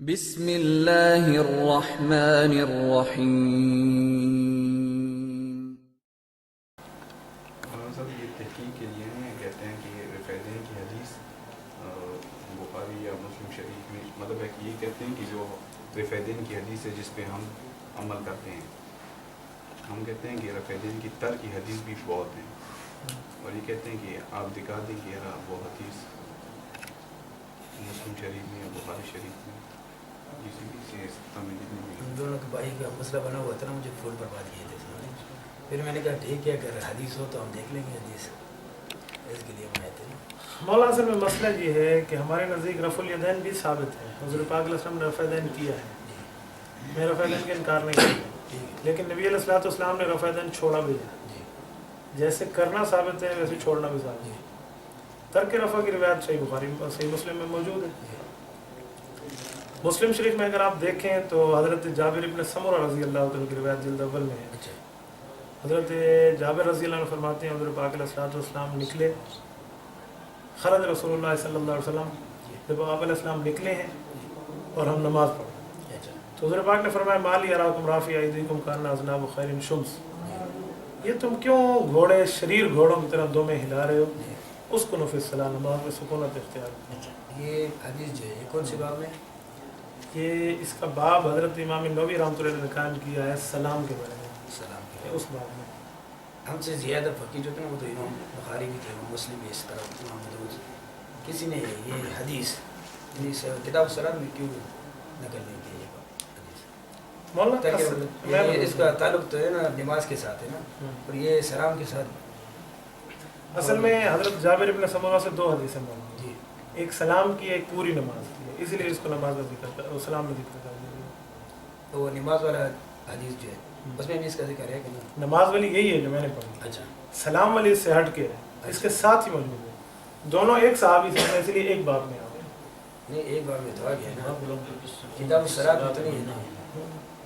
بسم اللہ الرحمن الرحیم۔ صاحب یہ تحقیق کے لیے ہیں، کہتے ہیں کہ رفیدین کی حدیث بخاری یا مسلم شریف میں مطلب ہے کہ یہ کہتے ہیں کہ جو رفیدین کی حدیث ہے جس پہ ہم عمل کرتے ہیں، ہم کہتے ہیں کہ رفیدین کی تر کی حدیث بھی بہت ہیں، اور یہ کہتے ہیں کہ آپ دکھا دیں کہ یار وہ حدیث مسلم شریف میں یا بخاری شریف میں ہم دونوں کے بھائی کا مسئلہ بنا ہوا تھا نا، مجھے فون پر بات کیے تھے سامنے، پھر میں نے کہا ٹھیک ہے اگر حدیث ہو تو ہم دیکھ لیں گے حدیث، اس کے لیے ہم آئے تھے۔ مولانا صاحب میں مسئلہ یہ ہے کہ ہمارے نزدیک رفع الیدین بھی ثابت ہے، حضور پاک علیہ السلام نے رفع الیدین کیا ہے، میں رفع الیدین کا انکار نہیں کرتا، لیکن نبی علیہ السلام نے رفع الیدین چھوڑا بھی ہے، جیسے کرنا ثابت ہے ویسے چھوڑنا بھی ثابت ہے۔ ترک رفع کی روایت صحیح بخاری صحیح مسلم میں موجود ہے۔ مسلم شریف میں اگر آپ دیکھیں تو حضرت جابر ابن سمرہ رضی اللہ عنہ کی روایت جلد اول میں ہے، حضرت جابر رضی اللہ عنہ فرماتے ہیں حضور پاک علیہ السلام نکلے، خرج رسول اللہ صلی اللہ علیہ وسلم، جب آپ علیہ السلام نکلے ہیں اور ہم نماز پڑھیں تو حضور پاک نے فرمایا مالی اراکم رافع ایدیکم کان اذناب خیر شمس، یہ تم کیوں گھوڑے شریر گھوڑوں کی طرح دو میں ہلا رہے ہو، اس کو نفی الصلاۃ نماز میں سکونت اختیار۔ یہ حدیث جو ہے یہ کون سی باب میں؟ یہ اس کا باب حضرت امام نووی رحمۃ اللہ علیہ نے قائم کیا ہے سلام کے بارے میں، سلام کے اس باب میں۔ ہم سے زیادہ فقیر جو تھے وہ تو امام بخاری بھی تھے، امام مسلم بھی اس طرح، امام ابو کسی نے یہ حدیث کتاب الصلاۃ میں کیوں نقل نہیں کی یہ حدیث؟ مولانا یہ اس کا تعلق تو ہے نا نماز کے ساتھ ہے نا، اور یہ سلام کے ساتھ۔ اصل میں حضرت جابر ابن سمرہ سے دو حدیثیں موجود جی، ہیں، ایک سلام کی ایک پوری نماز کی ہے، اسی لیے اس کو نماز کا ذکر کر اور سلام میں ذکر کر دیا۔ تو وہ نماز والا حدیث جو ہے اس میں بھی اس کا ذکر ہے کہ نہیں؟ نماز والی یہی ہے جو میں نے پڑھی، اچھا، سلام والی اس سے ہٹ کے ہے، اس کے ساتھ ہی موجود ہے، دونوں ایک صحابی سے، اس لیے ایک باب میں آ گئے۔ نہیں ایک بار میں تو آ گیا نا، کتاب الصلاۃ میں تو نہیں ہے نا،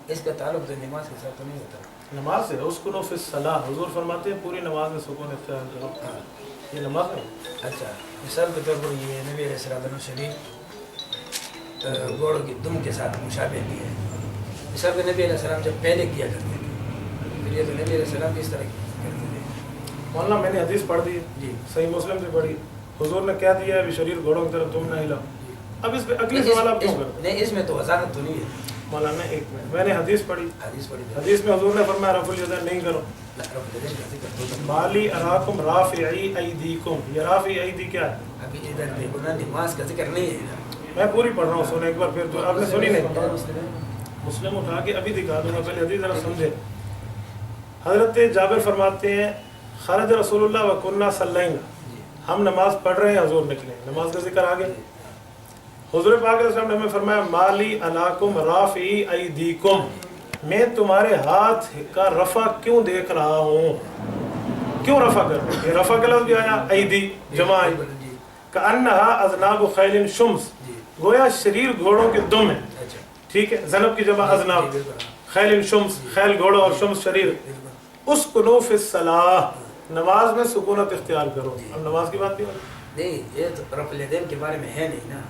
اس کا تعلق تو نماز کے ساتھ تو نہیں ہوتا۔ نماز سے اسکنوا فی الصلاۃ، حضور فرماتے ہیں پوری نماز میں سکون اختیار کرو، ہاں یہ نماز میں۔ اچھا، مثال کے طور پر یہ نبی علیہ السلام شریف گھوڑوں کی دم کے ساتھ مشابہ بھی ہے، مثال کے نبی علیہ السلام جب پہلے کیا کرتے تھے، پھر یہ تو نبی علیہ السلام کس طرح کرتے تھے؟ مولانا میں نے حدیث پڑھ دی، جی صحیح مسلم سے پڑھی، حضور نے کہہ دیا ہے شریر گھوڑوں کی طرف تم نہ ہلاؤ، اب اس پہ اگلی سوال آپ کیوں کرتے ہیں؟ نہیں، اس میں تو وضاحت تو نہیں ہے۔ مولانا ایک منٹ، میں نے حدیث پڑھی، حدیث پڑھی حدیث میں حضور نے فرمایا رفع الیدین نہیں کرو، مالی اراکم رافعی ایدیکم، یہ رافع ایدی کیا ہے؟ ابھی ادھر دیکھو نا، نماز کا ذکر نہیں ہے میں پوری پڑھ رہا ہوں، سنیں ایک بار پھر، تو آپ نے سنی نہیں، ادھر۔ مسلم اٹھا کے ابھی دکھا دوں گا، پہلے حدیث ذرا سمجھے۔ حضرت جابر فرماتے ہیں خرج رسول اللہ وکنہ صلینا، ہم نماز پڑھ رہے ہیں حضور نکلے، نماز کا ذکر آگے، حضور پاک علیہ السلام نے ہمیں فرمایا مالی علاکم رافعی ایدیکم، میں تمہارے ہاتھ کا رفع کیوں دیکھ رہا ہوں، کیوں رفع کر رہے ہیں؟ یہ رفع کا لفظ بھی آیا ایدی جمع ہے، کأنہا اذناب خیل شمس، گویا شریر گھوڑوں کے دم ہیں، ٹھیک ہے، ذنب کی جمع اذناب، خیل شمس، خیل گھوڑا اور شمس شریر، اسکنوا فی الصلاۃ، نماز میں سکونت اختیار کرو۔ اب نماز کی بات نہیں، یہ تو رفع الیدین کے بارے میں ہے نہیں نا،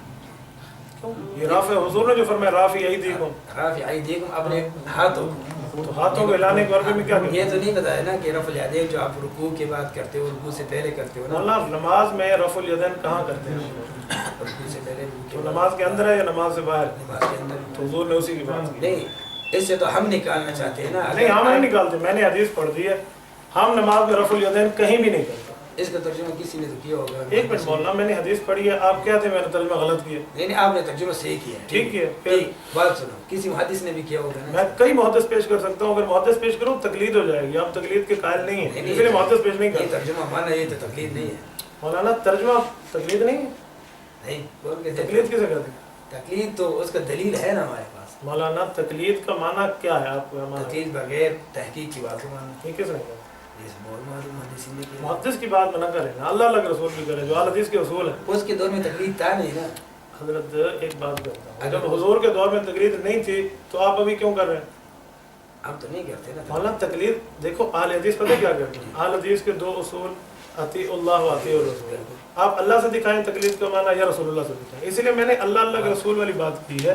یہ رافع حضور نے جو فرمایا رافع ایدیکم، رافع ایدیکم اپنے ہاتھوں کو، تو ہاتھوں کو ہلانے کے عربی میں کیا کہتے ہیں؟ یہ تو نہیں بتایا نا کہ رفع الیدین جو آپ رکوع کے بعد کرتے ہو، رکوع سے پہلے کرتے ہو نا، مولانا نماز میں رفع الیدین کہاں کرتے ہیں؟ رکوع سے پہلے، رکوع کے تو بعد، نماز کے اندر ہے یا نماز سے باہر؟ نماز کے اندر۔ تو حضور نے اسی کی بات کی۔ نہیں، اس سے تو ہم نکالنا چاہتے ہیں نا، نہیں ہم نہیں نکالتے، میں نے حدیث پڑھ دی ہے، ہم نماز میں رفع الیدین کہیں بھی نہیں کرتے۔ اس کا ترجمہ کسی نے تو کیا ہوگا۔ ایک منٹ مولانا، میں نے حدیث پڑھی ہے، آپ کہتے ہیں میں نے ترجمہ غلط کیا؟ نہیں نہیں، آپ نے ترجمہ صحیح کیا ہے، ٹھیک ہے، پھر ٹھیک، بات سنو، کسی محدث نے بھی کیا ہوگا نا۔ میں کئی محدث پیش کر سکتا ہوں، اگر محدث پیش کروں تقلید ہو جائے گی، آپ تقلید کے قائل نہیں ہیں، اس لیے محدث پیش نہیں یہ کرتے۔ ترجمہ مانا، یہ تو تقلید نہیں ہے۔ مولانا ترجمہ تقلید نہیں ہے، نہیں، بول کے تقلید کسے کہتے ہیں؟ تقلید تو اس کا دلیل ہے نا ہمارے پاس۔ مولانا تقلید کا معنی کیا ہے آپ کو؟ تقلید بغیر تحقیق کی بات کو مانا، یہ کس نے کہا؟ اس بول معلوم محدثین نے کیا۔ محدث کی بات میں نہ کریں نا، اللہ اللہ کے رسول کی کریں، جو اہل حدیث کے اصول ہیں۔ اس کے دور میں تقلید تھا نہیں نا۔ حضرت ایک بات کرتا ہوں، جب حضور کے دور میں تقلید نہیں تھی تو آپ ابھی کیوں کر رہے ہیں؟ ہم تو نہیں کرتے نا۔ مولانا تقلید دیکھو، اہل حدیث پتہ کیا کرتے ہیں؟ اہل حدیث کے دو اصول، اطیع اللہ و اطیع الرسول، آپ اللہ سے دکھائیں تقلید کا معنی یا رسول اللہ سے دکھائیں، اسی لیے میں نے اللہ اللہ کے رسول والی بات کی ہے،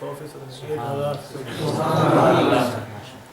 100% 1000%।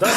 10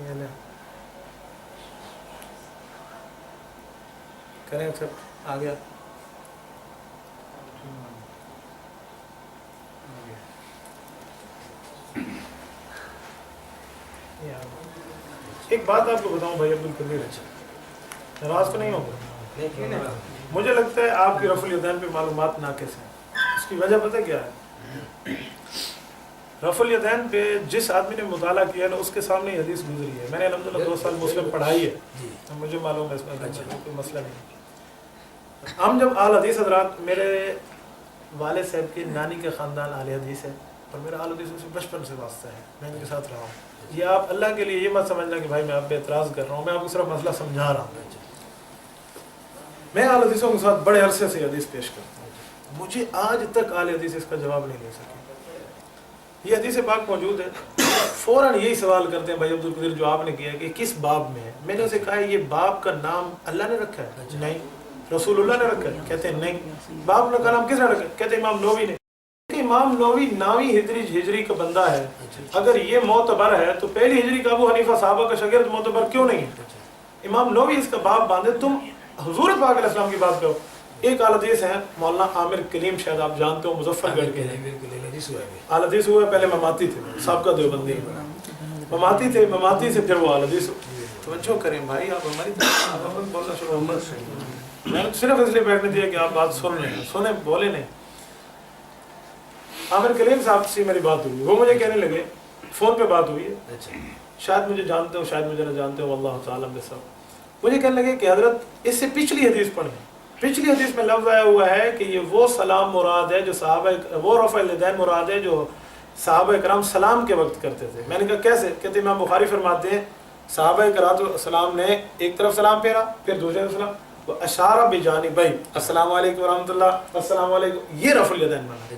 یہ لیں کریں ایکسپٹ آ گیا. ایک بات آپ کو بتاؤں بھائی عبدالقدیر، ناراض تو نہیں ہوگا؟ مجھے لگتا ہے آپ کی رفع الیدین پہ معلومات ناقص ہیں. اس کی وجہ پتہ کیا ہے؟ رفع الیدین پہ جس آدمی نے مطالعہ کیا نا اس کے سامنے یہ حدیث گزری ہے. میں نے الحمدللہ 2 سال مسلم پڑھائی ہے، مجھے معلوم ہے اس میں کوئی مسئلہ نہیں. ہم جب اہل حدیث حضرات، میرے والد صاحب کی نانی کے خاندان اہل حدیث ہے اور میرا اہل حدیث سے بچپن سے واسطہ ہے، میں ان کے ساتھ رہا ہوں. یہ آپ اللہ کے لیے یہ مت سمجھنا کہ بھائی میں آپ پہ اعتراض کر رہا ہوں، میں آپ کو صرف مسئلہ سمجھا رہا ہوں. میں اہل حدیثوں کے ساتھ بڑے عرصے سے حدیث پیش کرتا ہوں، مجھے آج تک اہل حدیث اس کا جواب نہیں دے سکے. یہ حدیث پاک موجود ہے، فوراً یہی سوال کرتے ہیں بھائی عبدالقدیر جو آپ نے کیا ہے کہ کس باب میں ہے. میں نے اسے کہا ہے یہ باب کا نام اللہ نے رکھا ہے؟ نہیں. رسول اللہ نے رکھا ہے؟ کہتے ہیں نہیں. باب کا نام کس نے رکھا ہے؟ کہتے ہیں امام نووی نے. امام نووی 9ویں ہجری کا بندہ ہے، اگر یہ معتبر ہے تو پہلی ہجری کا ابو حنیفہ صحابہ کا شاگرد معتبر کیوں نہیں ہے؟ امام نووی اس کا باب باندھے، تم حضور پاک علیہ السلام کی بات کرو. ایک اہل حدیث ہے مولانا عامر کلیم، شاید آپ جانتے ہو، مظفر گڑھ کے اہل حدیث ہوئے. پہلے مماتی تھے، سابقہ دیوبندی مماتی تھے، مماتی سے پھر وہ اہل حدیث. توجہ کریں بھائی، آپ ہماری بولنا شروع. میں صرف اس لیے بیٹھنے دیا کہ آپ بات سن رہے ہیں، سنیں بولے نہیں. عامر کلیم صاحب سے میری بات ہوئی، وہ مجھے کہنے لگے، فون پہ بات ہوئی ہے، شاید مجھے جانتے ہو شاید مجھے نہ جانتے ہو، واللہ تعالیٰ بسب. مجھے کہنے لگے کہ حضرت اس سے پچھلی حدیث پڑھیں. پچھلی حدیث میں لفظ آیا ہوا ہے کہ یہ وہ سلام مراد ہے جو صحابہ، وہ رفع الیدین مراد ہے جو صحابہ کرام سلام کے وقت کرتے تھے. میں نے کہا کیسے؟ کہتے امام بخاری فرماتے ہیں صحابہ کرام سلام نے ایک طرف سلام پھیرا، پھر دوسرے طرف سلام، اشارہ بجانبی، السلام علیکم ورحمۃ اللہ، السلام علیکم، یہ رفع الیدین مانا.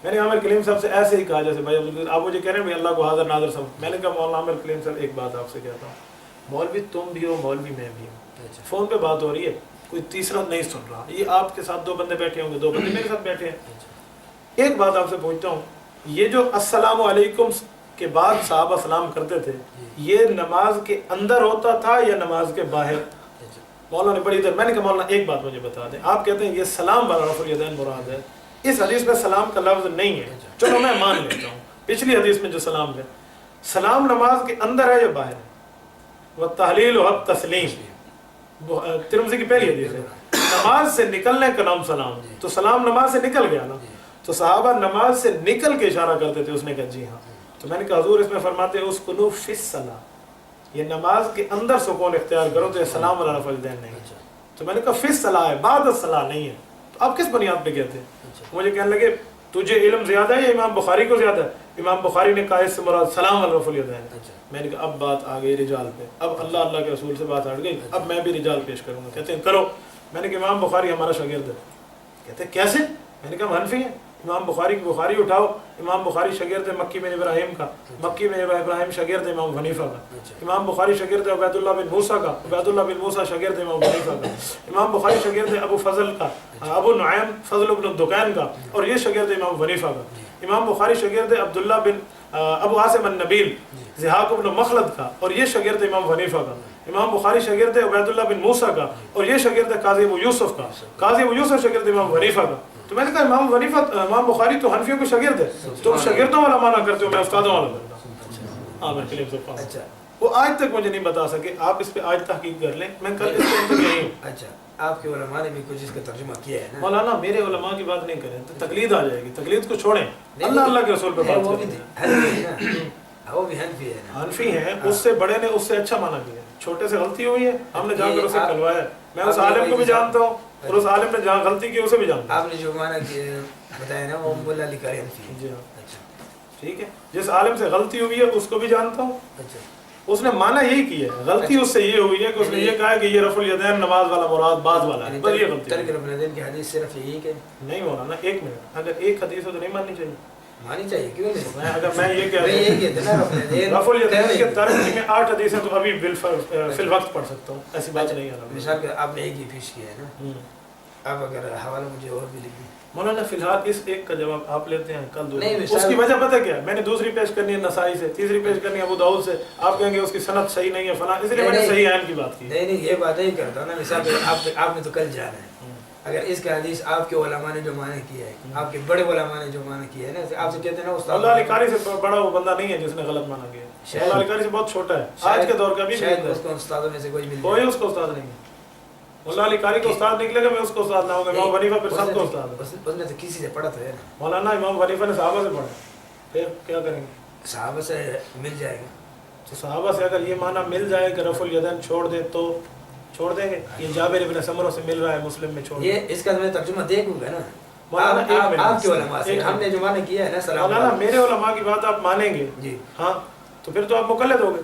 میں نے عامر کلیم صاحب سے ایسے ہی کہا جیسے بھائی آپ مجھے کہہ رہے ہیں بھائی اللہ کو حاضر ناظر سمجھ. میں نے کہا مولانا عامر کلیم صاحب ایک بات آپ سے کہتا ہوں، مولوی تم بھی ہو، مولوی میں بھی ہوں. فون پہ بات ہو رہی ہے، کوئی تیسرا نہیں سن رہا. یہ آپ کے ساتھ 2 بندے بیٹھے ہوں گے، 2 بندے میرے ساتھ بیٹھے ہیں. ایک بات آپ سے پوچھتا ہوں، یہ جو السلام علیکم کے بعد صحابہ سلام کرتے تھے، یہ نماز کے اندر ہوتا تھا یا نماز کے باہر؟ مولانا نے بڑی دیر. میں نے کہا مولانا ایک بات مجھے بتا دیں، آپ کہتے ہیں یہ سلام والا رفع الیدین مراد ہے، اس حدیث میں سلام کا لفظ نہیں ہے. چلو میں مان لیتا ہوں، پچھلی حدیث میں جو سلام ہے، سلام نماز کے اندر ہے یا باہر ہے؟ والتحلیل حق تسلیم، ترمذی کی پہلی حدیث ہے. نماز سے نکلنے کا نام سلام، تو سلام نماز سے نکل گیا نا، تو صحابہ نماز سے نکل کے اشارہ کرتے تھے. اس نے کہا جی ہاں. تو میں نے کہا حضور اس میں فرماتے ہیں اسکنوا فی الصلاۃ، یہ نماز کے اندر سکون اختیار کرو، تو یہ سلام والا رفع الیدین نہیں. تو میں نے کہا فی الصلاۃ ہے، بعد الصلاۃ نہیں ہے. تو آپ کس بنیاد پہ کہتے ہیں؟ مجھے کہنے لگے تجھے علم زیادہ ہے یا امام بخاری کو زیادہ ہے؟ امام بخاری نے کہا اس سے مراد سلام والا رفع الیدین. میں نے کہا اب بات آ گئی رجال پہ، اب اللہ کے رسول سے بات ہٹ گئی، اب میں بھی رجال پیش کروں گا. کہتے ہیں کرو. میں نے کہا امام بخاری ہمارا شاگرد ہے. کہتے ہیں کیسے؟ میں نے کہا ہم حنفی ہیں. امام بخاری کی بخاری اٹھاؤ، امام بخاری شاگرد ہے مکی بن ابراہیم کا، مکی بن ابراہیم شاگرد ہے امام حنیفہ کا. امام بخاری شاگرد ہے عبید اللہ بن موسیٰ کا، عبید اللہ بن موسیٰ شاگرد ہے امام حنیفہ کا. امام بخاری شاگرد ہے ابو فضل کا، ابو نعیم فضل بن دکین کا، اور یہ شاگرد ہے امام حنیفہ کا. امام بخاری شاگرد ہے عبداللہ بن ابو عاصم النبیل ضحاک بن مخلد کا، اور یہ شاگرد ہے امام حنیفہ کا. امام بخاری شاگرد ہے عبید اللہ بن موسیٰ کا، اور یہ شاگرد ہے قاضی ابو یوسف کا. قاضی ابو یوسف شاگرد ہے امام حنیفہ کا. تو میں نے کہا امام بخاری تو حنفیوں کے شاگرد ہے، تم شاگردوں والا مانا کرتے ہو، میں استادوں والا کرتا ہوں. عامر کلیم صاحب اچھا وہ آج تک مجھے نہیں بتا سکے، آپ اس پہ آج تحقیق کر لیں، میں کل اس کے اندر نہیں ہوں. اچھا آپ کے علماء نے بھی کچھ اس کا ترجمہ کیا ہے نا؟ مولانا میرے علماء کی بات نہیں کریں تو تقلید آ جائے گی. تقلید کو چھوڑیں، اللہ کے رسول پہ بات کریں. وہ بھی حنفی ہے نا، حنفی ہیں، اس سے بڑے نے اس سے اچھا مانا کیا. چھوٹے سے غلطی ہوئی ہے، ہم نے جا کر اسے کھلوایا. میں اس عالم کو بھی جانتا ہوں اور اس عالم نے جہاں غلطی کی اسے بھی جانتا ہوں. آپ نے جو مانا بتایا نا وہ مولا علی قاری حنفی. جی ہاں ٹھیک ہے. جس عالم سے غلطی ہوئی ہے اس کو بھی جانتا ہوں. اچھا اس نے مانا یہی کی ہے، غلطی اس سے یہ ہوئی ہے کہ اس نے یہ کہا کہ یہ رفع الیدین نماز والا مراد بعض والا ہے، بس یہ غلطی ترک رفع الیدین کی حدیث صرف یہی کہ نہیں ہونا نا. ایک منٹ، اگر ایک حدیث ہو تو نہیں ماننی چاہیے. مانی چاہیے، کیوں نہیں؟ اگر میں یہ کہہ رفع الیدین کے ترک میں 8 حدیثیں تو ابھی فی الوقت پڑھ سکتا ہوں، ایسی بات نہیں ہے. مثال کہ آپ نے ایک ہی پیش کیا ہے نا، اب اگر حوالہ مجھے اور بھی لکھ دیں. مولانا فی الحال اس ایک کا جواب آپ لیتے ہیں، کل نہیں، دوسری اس کی وجہ پتہ کیا ہے؟ میں نے دوسری پیش کرنی ہے نسائی سے، تیسری پیش کرنی ہے ابو داؤد سے، آپ کہیں گے اس کی سند صحیح نہیں ہے فلاں، اس لیے میں نے صحیح عین کی بات کی۔ نہیں یہ بات نہیں کرتا ہوں نا، مثال آپ نے تو کل جانا ہے، اگر اس کا حدیث آپ کے علماء نے جو معنی کیا ہے، آپ کے بڑے علماء نے جو معنی کیا ہے نا، آپ سے کہتے ہیں نا استاد اللہ علی قاری سے بڑا وہ بندہ نہیں ہے جس نے غلط مانا کیا ہے، اللہ علی قاری سے بہت چھوٹا ہے آج کے دور کا بھی، شاید اس کو استادوں میں سے کوئی مل کوئی اس کو استاد نہیں ہے۔ مولانا علی قاری کو استاد نکلے گا، میں اس کو استاد نہ ہوگا، امام حنیفہ پھر سب کو استاد ہے۔ اس نے تو کسی سے پڑھا تو ہے نا، مولانا امام حنیفہ نے صحابہ سے پڑھا، پھر کیا کریں گے؟ صحابہ سے مل جائے گا، تو صحابہ سے اگر یہ معنی مل جائے کہ رفع الیدین چھوڑ دے تو چھوڑ دیں گے؟ یہ جابر ابن سمرہ سے مل رہا ہے، مسلم میں چھوڑ یہ اس کا میں ترجمہ دیکھوں گا نا، مولانا آپ کے علماء سے ہم نے جو معنی کیا ہے نا سلام مولانا میرے علماء کی بات آپ مانیں گے جی، ہاں، تو پھر تو آپ مقلد ہو گئے۔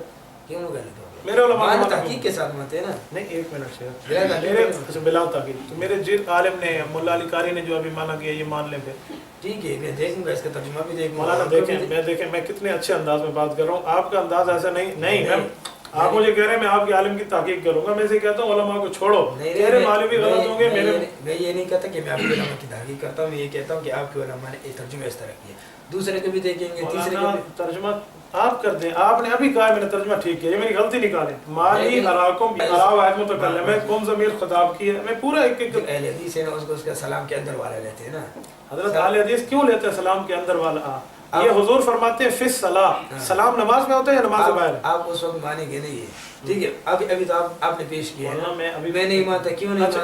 کیوں غلط ہو میرے علماء گیا؟ کی تحقیق کے ساتھ مانتے ہیں نا، نہیں ایک منٹ سے بلا تحقیق میرے اچھا بلا تحقیق، تو میرے جن عالم نے مولا علی قاری نے جو ابھی مانا کیا یہ مان لیں پھر ٹھیک ہے میں دیکھوں گا، اس کا ترجمہ بھی دیکھوں گا۔ مولانا دیکھیں میں کتنے اچھے انداز میں بات کر رہا ہوں، آپ کا انداز ایسا نہیں ہے، آپ مجھے کہہ رہے ہیں میں آپ کے عالم کی تحقیق کروں گا، میں سے کہتا ہوں علماء کو چھوڑو، تیرے معلوم بھی غلط ہوں گے، میں یہ نہیں کہتا کہ میں آپ کے علماء کی تحقیق کرتا ہوں، میں یہ کہتا ہوں کہ آپ کے علماء نے ایک ترجمہ اس طرح کیا، دوسرے کو بھی دیکھیں گے، تیسرے کو بھی۔ ترجمہ آپ کر دیں، آپ نے ابھی کہا میں نے ترجمہ ٹھیک کیا، یہ میری غلطی نکالیں، مالی اراکم اراو آیت متکلم ہے، قوم ضمیر خطاب کی ہے، میں پورا ایک اہل حدیث ہے نا، اس کا سلام کے اندر والا لیتے ہیں نا، حضرت اہل حدیث کیوں لیتے ہیں سلام کے اندر والا؟ یہ حضور فرماتے ہیں فی الصلاۃ، سلام نماز میں ہوتا ہے یا نماز سے باہر؟ آپ اس وقت مانیں گے نہیں ہے، ٹھیک ہے، ابھی تو آپ نے پیش کیا ہے، میں نہیں مانتا، کیوں نہیں مانتا؟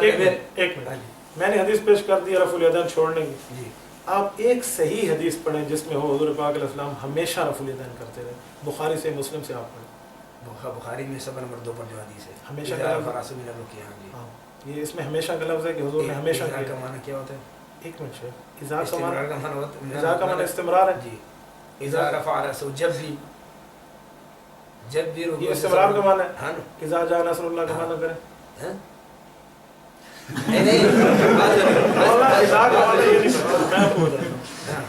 ایک منٹ، میں نے حدیث پیش کر دی رفع الیدین چھوڑنے کی، جی آپ ایک صحیح حدیث پڑھیں جس میں ہو حضور پاک علیہ السلام ہمیشہ رفع الیدین کرتے رہے، بخاری سے مسلم سے آپ پڑھیں، بخاری میں سب نمبر 2 پر جو حدیث ہے، ہمیشہ فراس میں لوگ کیا جی، یہ اس میں ہمیشہ کا لفظ ہے کہ حضور نے ہمیشہ اذا کیا۔ کا معنی کیا ہوتا ہے؟ ایک منٹ شیخ، اذا کا استمرار معنی اذا کا معنی استمرار ہے جی، اذا رفع رأسه جب بھی یہ استمرار کا معنی ہے، ہاں اذا جاء نصر اللہ کا معنی کریں، ہاں نہیں واللہ اذا کا معنی یہ نہیں پتا، میں آپ کو بتا رہا ہوں،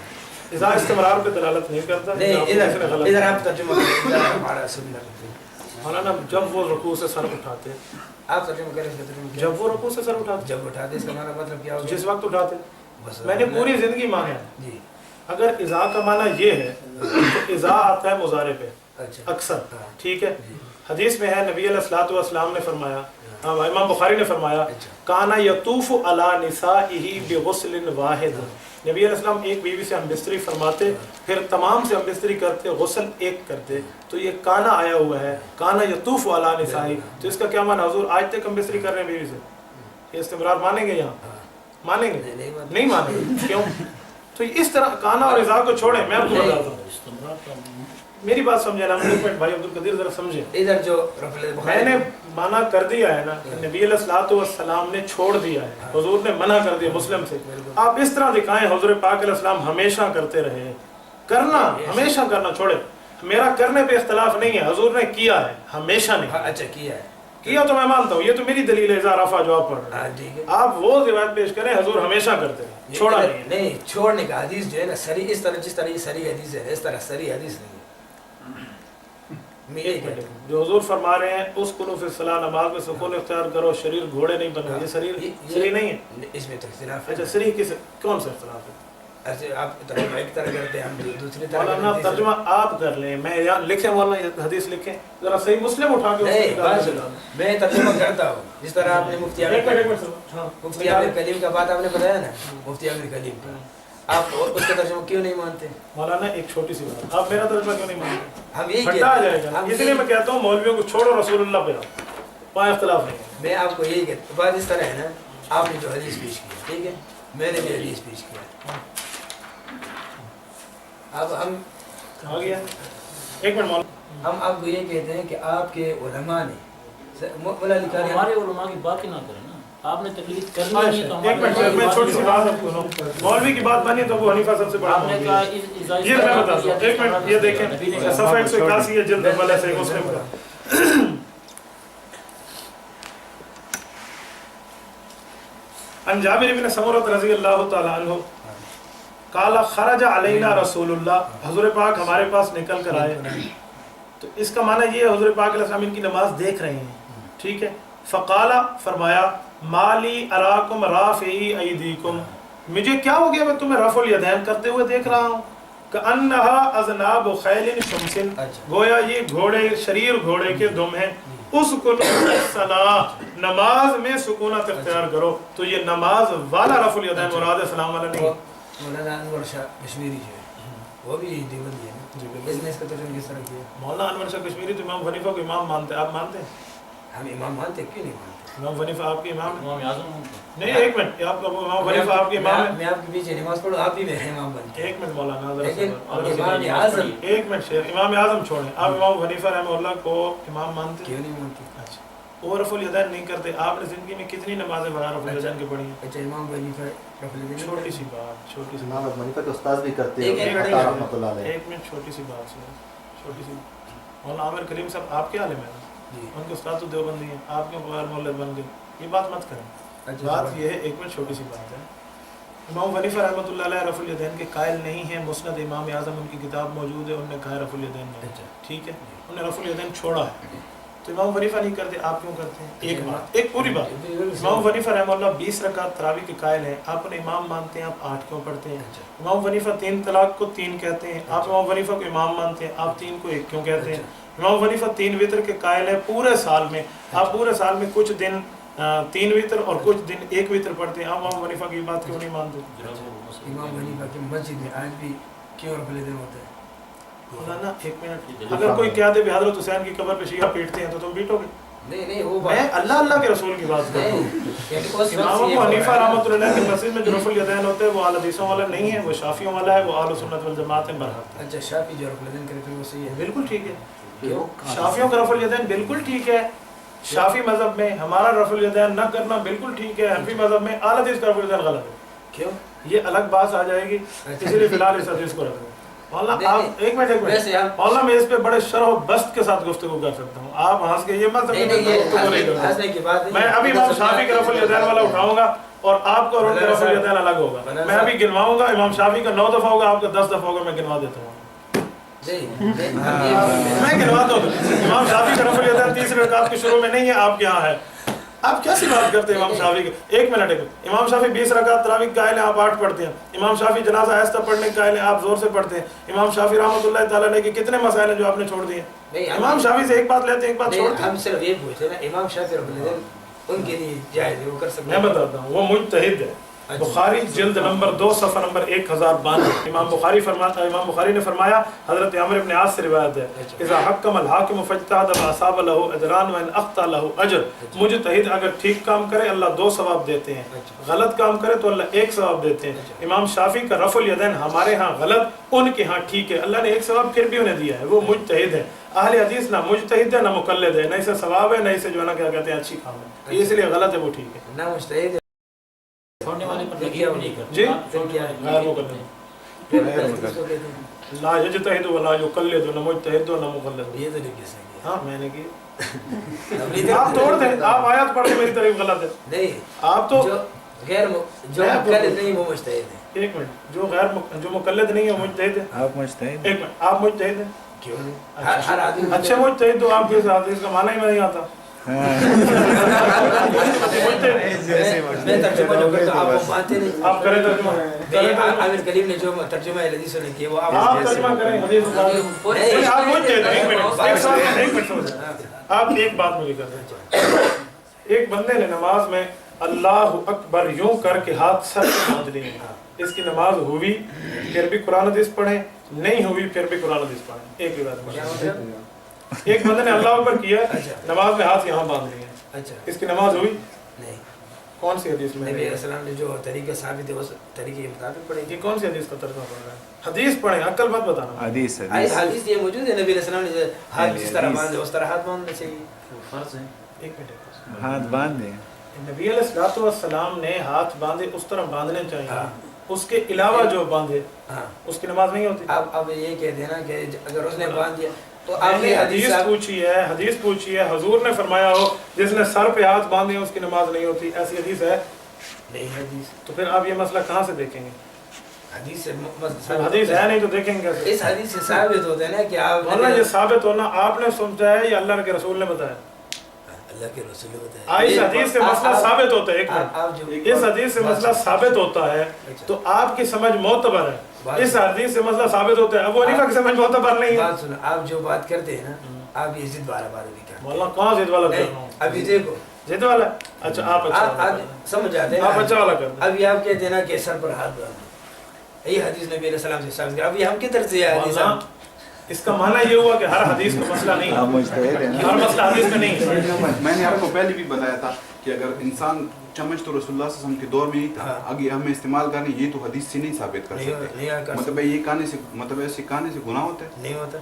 اذا استمرار پہ دلالت نہیں کرتا، نہیں، ادھر آپ ترجمہ کریں، اذا رفع رأسه من الركوع، مولانا جب وہ رکوع سے سر اٹھاتے، آپ ترجمہ کریں، اس کا ترجمہ کیا؟ جب وہ رکوع سے سر اٹھاتے، جب اٹھاتے اس کا معنی مطلب کیا ہوگا؟ جس وقت اٹھاتے، بس میں نے پوری زندگی مانا ہے، جی اگر اذا کا معنی یہ ہے تو اذا آتا ہے مضارع پہ اچھا اکثر، ہاں، ٹھیک ہے، جی حدیث میں ہے نبی علیہ الصلوۃ والسلام نے فرمایا، امام بخاری نے فرمایا، اچھا کانا یطوف علی نسائہ بغسل واحد، نبی علیہ السلام ایک بیوی سے ہم بستری فرماتے، پھر تمام سے ہم بستری کرتے، غسل ایک کرتے، تو یہ کانا آیا ہوا ہے، کانا یطوف علی نسائہ، تو اس کا کیا معنی؟ حضور آج تک ہم بستری کر رہے ہیں بیوی سے، یہ استمرار مانیں گے یہاں؟ مانیں گے؟ نہیں مانیں گے، کیوں؟ تو اس طرح کانا اور اذا کو چھوڑیں، میں آپ کو بتاتا ہوں، میری بات سمجھے نا، ایک منٹ بھائی عبدالقدیر ذرا سمجھے، ادھر جو میں نے منع کر دیا ہے نا، نبی علیہ الصلوۃ والسلام نے چھوڑ دیا ہے، حضور نے منع کر دیا مسلم سے، آپ اس طرح دکھائیں حضور پاک علیہ السلام ہمیشہ کرتے رہے، کرنا ہمیشہ کرنا چھوڑے، میرا کرنے پہ اختلاف نہیں ہے، حضور نے کیا ہے ہمیشہ نہیں اچھا کیا ہے، کیا تو میں مانتا ہوں، یہ تو میری دلیل ہے اذا رفع جو آپ پڑھ رہے ہیں، ٹھیک ہے، آپ وہ روایت پیش کریں حضور ہمیشہ کرتے رہے، چھوڑا نہیں، نہیں چھوڑنے کا حدیث جو ہے نا سری اس طرح، جس طرح یہ سری حدیث ہے اس طرح سری حدیث نہیں ہے، میں یہی کہتا ہوں جو حضور فرما رہے ہیں اس کنو فی الصلاۃ، نماز میں سکون اختیار کرو، شریر گھوڑے نہیں بنو، یہ سری نہیں ہے، اس میں تو اختلاف ہے، اچھا سری کس کون سا اختلاف ہے؟ ایسے آپ ترجمہ ایک طرح کرتے ہیں، ہم دوسری طرح مولانا کرتے ہیں، ترجمہ آپ کر لیں، میں یہاں لکھیں مولانا حدیث لکھیں ذرا صحیح مسلم اٹھا کے نہیں بات سنو، میں ترجمہ کرتا ہوں، جس طرح آپ نے مفتی عامر کلیم کا بات آپ نے بتایا نا، مفتی عامر کلیم کا، آپ اس کا ترجمہ کیوں نہیں مانتے؟ مولانا ایک چھوٹی سی بات، آپ میرا ترجمہ کیوں نہیں مانتے؟ ہم یہی ہٹا آ جائے گا، اس لیے میں کہتا ہوں مولویوں کو چھوڑو، رسول اللہ پہ آؤ، وہاں اختلاف نہیں ہے، میں آپ کو یہی کہتا ہوں، بات اس طرح ہے نا، آپ نے جو حدیث پیش کی ٹھیک ہے، میں نے بھی حدیث پیش کیا، اب ہم آ گیا ایک منٹ مولانا، ہم آپ کو یہ کہتے ہیں کہ آپ کے علماء نے مولا علی قاری ہمارے علماء کی بات ہی نہ کریں نا، آپ نے تقلید کرنی نہیں تو ایک منٹ میں چھوٹی سی بات آپ کو مولوی کی بات مانی تو ابو حنیفہ سب سے بڑا آپ نے کہا یہ میں بتاتا ہوں، ایک منٹ یہ دیکھیں صفحہ 181 ہے جلد اول ہے صحیح مسلم کا، عن جابر بن سمرہ رضی اللہ تعالی عنہ قال خرج علینا رسول اللہ، حضور پاک ہمارے پاس نکل کر آئے، تو اس کا معنی یہ ہے حضور پاک علیہ السلام ان کی نماز دیکھ رہے ہیں، ٹھیک ہے، فقال فرمایا مالی اراکم رافعی ایدیکم، مجھے کیا ہو گیا میں تمہیں رفع الیدین کرتے ہوئے دیکھ رہا ہوں کأنہا اذناب خیل شمسن گویا یہ گھوڑے شریر گھوڑے کے دم ہیں اسکن الصلاۃ نماز میں سکونت اختیار کرو تو یہ نماز والا رفع الیدین مراد ہے سلام والا نہیں. مولانا انور شاہ کشمیری جو ہے وہ بھی دیوبندی ہے نا جی اس نے اس کا ترجمہ کس طرح کیا؟ مولانا انور شاہ کشمیری تو امام حنیفہ کو امام مانتے ہیں آپ مانتے ہیں؟ ہم امام مانتے کیوں نہیں مانتے؟ امام حنیفہ آپ کے امام ہیں؟ امام اعظم نہیں ایک منٹ آپ امام حنیفہ آپ کے امام ہیں؟ میں آپ کے پیچھے نماز پڑھوں آپ بھی میرے امام بن کے. ایک منٹ مولانا لیکن امام اعظم ایک منٹ شیخ امام اعظم چھوڑیں آپ امام حنیفہ رحمہ اللہ کو امام مانتے ہیں؟ کیوں نہیں مانتے؟ اچھا وہ رفع الیدین نہیں کرتے آپ نے زندگی میں کتنی نمازیں بغیر رفع الیدین کی پڑھی ہیں؟ اچھا امام حنیفہ رفع الیدین چھوٹی سی بات چھوٹی سی امام ابو حنیفہ کے استاد بھی کرتے ایک ہیں منٹ عطا رحمۃ اللہ علیہ. ایک منٹ چھوٹی سی بات سنیں چھوٹی سی مولانا عامر کریم صاحب آپ کے عالم ہیں جی ان کے استاد تو دیوبندی ہیں آپ کیوں بغیر مولد بن گئے یہ بات مت کریں. اچھا بات یہ ہے ایک منٹ چھوٹی سی بات ہے امام حنیفہ رحمۃ اللہ علیہ رفع الیدین کے قائل نہیں ہیں مسند امام اعظم ان کی کتاب موجود ہے انہوں نے کہا رفع الیدین نہیں. اچھا ٹھیک ہے انہوں نے رفع الیدین چھوڑا ہے تو امام حنیفہ نہیں کرتے آپ کیوں کرتے ہیں؟ ایک بات ایک پوری بات امام حنیفہ رحمہ اللہ 20 رکعت تراویح کے قائل ہیں آپ انہیں امام مانتے ہیں آپ 8 کیوں پڑھتے ہیں؟ امام حنیفہ 3 طلاق کو 3 کہتے ہیں آپ امام حنیفہ کو امام مانتے ہیں آپ 3 کو 1 کیوں کہتے ہیں؟ امام حنیفہ 3 وتر کے قائل ہیں پورے سال میں آپ پورے سال میں کچھ دن 3 وتر اور کچھ دن 1 وتر پڑھتے ہیں آپ امام حنیفہ کی بات کیوں نہیں مانتے؟ امام حنیفہ کی مسجد میں آج بھی کیوں رفع الیدین ہوتا ہے؟ مولانا ایک منٹ اگر کوئی کہتے بھی حضرت حسین کی قبر پہ شیعہ پیٹتے ہیں تو تم پیٹو گے؟ نہیں وہ میں اللہ اللہ کے رسول کی بات کر رہا ہوں. امام ابو حنیفہ رحمۃ اللہ کی مسجد میں جو رفع الیدین ہوتے ہیں وہ اہل حدیثوں والا نہیں ہے وہ شافعیوں والا ہے وہ اہل سنت والجماعت ہیں برحق. اچھا شافعی جو رفع الیدین کرے پھر وہ صحیح ہے؟ بالکل ٹھیک ہے کیوں؟ شافعیوں کا رفع الیدین بالکل ٹھیک ہے شافعی مذہب میں ہمارا رفع الیدین نہ کرنا بالکل ٹھیک ہے حنفی مذہب میں اہل حدیث کا رفع الیدین غلط ہے. کیوں؟ یہ الگ بات آ جائے گی اسی لیے فی الحال اس حدیث کو رکھ دیں. مولانا آپ ایک منٹ مولانا میں اس پہ بڑے شرح و بست کے ساتھ گفتگو کر سکتا ہوں آپ ہنس کے یہ مت سمجھیں میں ابھی امام شافعی کا رفع الیدین والا اٹھاؤں گا اور آپ کا اور ان کا رفع الیدین الگ ہوگا. میں ابھی گنواؤں گا امام شافعی کا 9 دفعہ ہوگا آپ کا 10 دفعہ ہوگا میں گنوا دیتا ہوں. میں گنواتا ہوں امام شافعی کا رفع الیدین 30 رکعت کے شروع میں نہیں ہے آپ کے یہاں ہے. آپ کیسی بات کرتے ہیں امام شافعی کے؟ ایک منٹ امام شافعی 20 رکعت تراویح کے قائل ہیں آپ 8 پڑھتے ہیں. امام شافعی جنازہ آہستہ پڑھنے کے قائل ہیں آپ زور سے پڑھتے ہیں. امام شافعی رحمۃ اللہ تعالیٰ علیہ کے کتنے مسائل ہیں جو آپ نے چھوڑ دیے؟ امام شافعی سے ایک بات لیتے ہیں ایک بات چھوڑتے ہیں. ہم صرف یہ پوچھتے ہیں نا امام شافعی رفع الیدین ان کے لیے جائز ہے وہ کر سکتے ہیں؟ میں بتاتا ہوں وہ مجتہد ہے. بخاری جلد نمبر 2 صفحہ نمبر 1092 امام بخاری فرماتا ہے امام بخاری نے فرمایا حضرت عمرو بن عاص سے روایت ہے اذا حکم الحاکم فاجتہد فاصاب له اجران وان اخطا له اجر. مجتہد اگر ٹھیک کام کرے اللہ 2 ثواب دیتے ہیں غلط کام کرے تو اللہ 1 ثواب دیتے ہیں. امام شافعی کا رفع الیدین ہمارے ہاں غلط ان کے ہاں ٹھیک ہے اللہ نے 1 ثواب پھر بھی انہیں دیا ہے وہ مجتہد ہے. اہل حدیث نہ مجتہد ہے نہ مقلد ہے نہ اسے ثواب ہے نہ اسے جو ہے نا کیا کہتے ہیں اچھی کام ہے اس لیے غلط ہے وہ ٹھیک ہے. نہ مجتہد چھوڑنے والے پر لگیا وہ نہیں کرتے جی پھر کیا ہے؟ غیر مقلد لا یجتہد ولا یقلد نہ مجتہد نہ مقلد. یہ تو نہیں کہہ سکتے. ہاں میں نے کی آپ توڑ دیں آپ آیات پڑھ کے میری طرف غلط ہے نہیں آپ تو جو غیر جو مقلد نہیں وہ مجتہد ہے. ایک منٹ جو مقلد نہیں ہے وہ مجتہد ہے. آپ مجتہد ایک منٹ آپ مجتہد ہیں کیوں نہیں؟ ہر آدمی اچھے مجتہد تو آپ کے ساتھ اس کا معنی ہی میں نہیں آتا. میں ترجمہ جو کرتا ہوں آپ وہ مانتے نہیں. آپ کریں ترجمہ عامر کلیم نے جو ترجمہ حدیثوں نے کیا وہ آپ ترجمہ کریں حدیث نہیں آپ مجتہد ہیں. ایک منٹ آپ ایک بات مجھے کر دیں. ایک بندے نے نماز میں اللہ اکبر یوں کر کے ہاتھ سر سے باندھ لیے اس کی نماز ہوئی پھر بھی قرآن حدیث پڑھیں نہیں ہوئی پھر بھی قرآن حدیث پڑھیں. ایک ہی بات ایک بندے نے اللہ اکبر کیا نماز میں ہاتھ یہاں باندھ لیے اچھا اس کی نماز ہوئی نہیں. کون سی حدیث میں نبی علیہ السلام نے جو طریقہ ثابت ہے اس طریقے کے مطابق پڑھیں گے. یہ کون سی حدیث کا ترجمہ پڑھ رہا ہے؟ حدیث پڑھیں عقل مت بتانا. حدیث حدیث یہ موجود ہے نبی علیہ السلام نے ہاتھ جس طرح باندھے اس طرح ہاتھ باندھنا چاہیے. فرض ہے. ایک منٹ ہاتھ باندھ دیں. نبی علیہ السلام نے ہاتھ باندھے اس طرح باندھنے چاہیے اس کے علاوہ جو باندھے اس کی نماز نہیں ہوتی. اب یہ کہہ دینا کہ اگر اس نے باندھ دیا تو آپ آپ نے نے حدیث پوچھی ہے حضور نے فرمایا ہو جس نے سر پہ ہاتھ باندھے اس کی نماز نہیں ہوتی. ایسی حدیث ہے نہیں حدیث تو پھر آپ یہ مسئلہ کہاں سے دیکھیں گے؟ حدیث سے حدیث ہے نہیں تو دیکھیں گے کیسے؟ اس حدیث سے ثابت ہوتا ہے نا کہ آپ مولانا یہ ثابت ہونا آپ نے سمجھا ہے یا اللہ کے رسول نے بتایا؟ اللہ کے رسول ہوتا ہے. اس حدیث سے مسئلہ ثابت ہوتا ہے. ایک آپ جو منٹ, اس حدیث سے مسئلہ ثابت ہوتا ہے تو آپ کی سمجھ معتبر ہے. اس حدیث سے مسئلہ ثابت ہوتا ہے, ابو حنیفہ کی سمجھ معتبر نہیں ہے. بات سنو, آپ جو بات کرتے ہیں نا, آپ یہ ضد والا بات نہیں کرتے. مولانا کہاں ضد والا کر رہا ہوں؟ ابھی دیکھو ضد والا, اچھا آپ آپ سمجھ آتے ہیں, آپ اچھا والا کر دیں. ابھی آپ کہتے ہیں نا کہ سر پر ہاتھ ڈالنا, یہ حدیث نبی علیہ السلام سے ثابت ہے. ابھی ہم کی طرف سے یہ حدیث مولانا اس کا معنی یہ ہوا کہ ہر حدیث کا مسئلہ نہیں آپ ہے, مجتہد ہیں نا. ہر مسئلہ حدیث کا نہیں ہے. میں نے آپ کو پہلے بھی بتایا تھا کہ اگر انسان چمچ تو رسول اللہ صلی اللہ علیہ وسلم کے دور میں نہیں تھا, اگر ہمیں استعمال کرنے یہ تو حدیث سے نہیں ثابت کر سکتے. مطلب یہ کہنے سے, مطلب ایسے کہنے سے گناہ ہوتا ہے, نہیں ہوتا.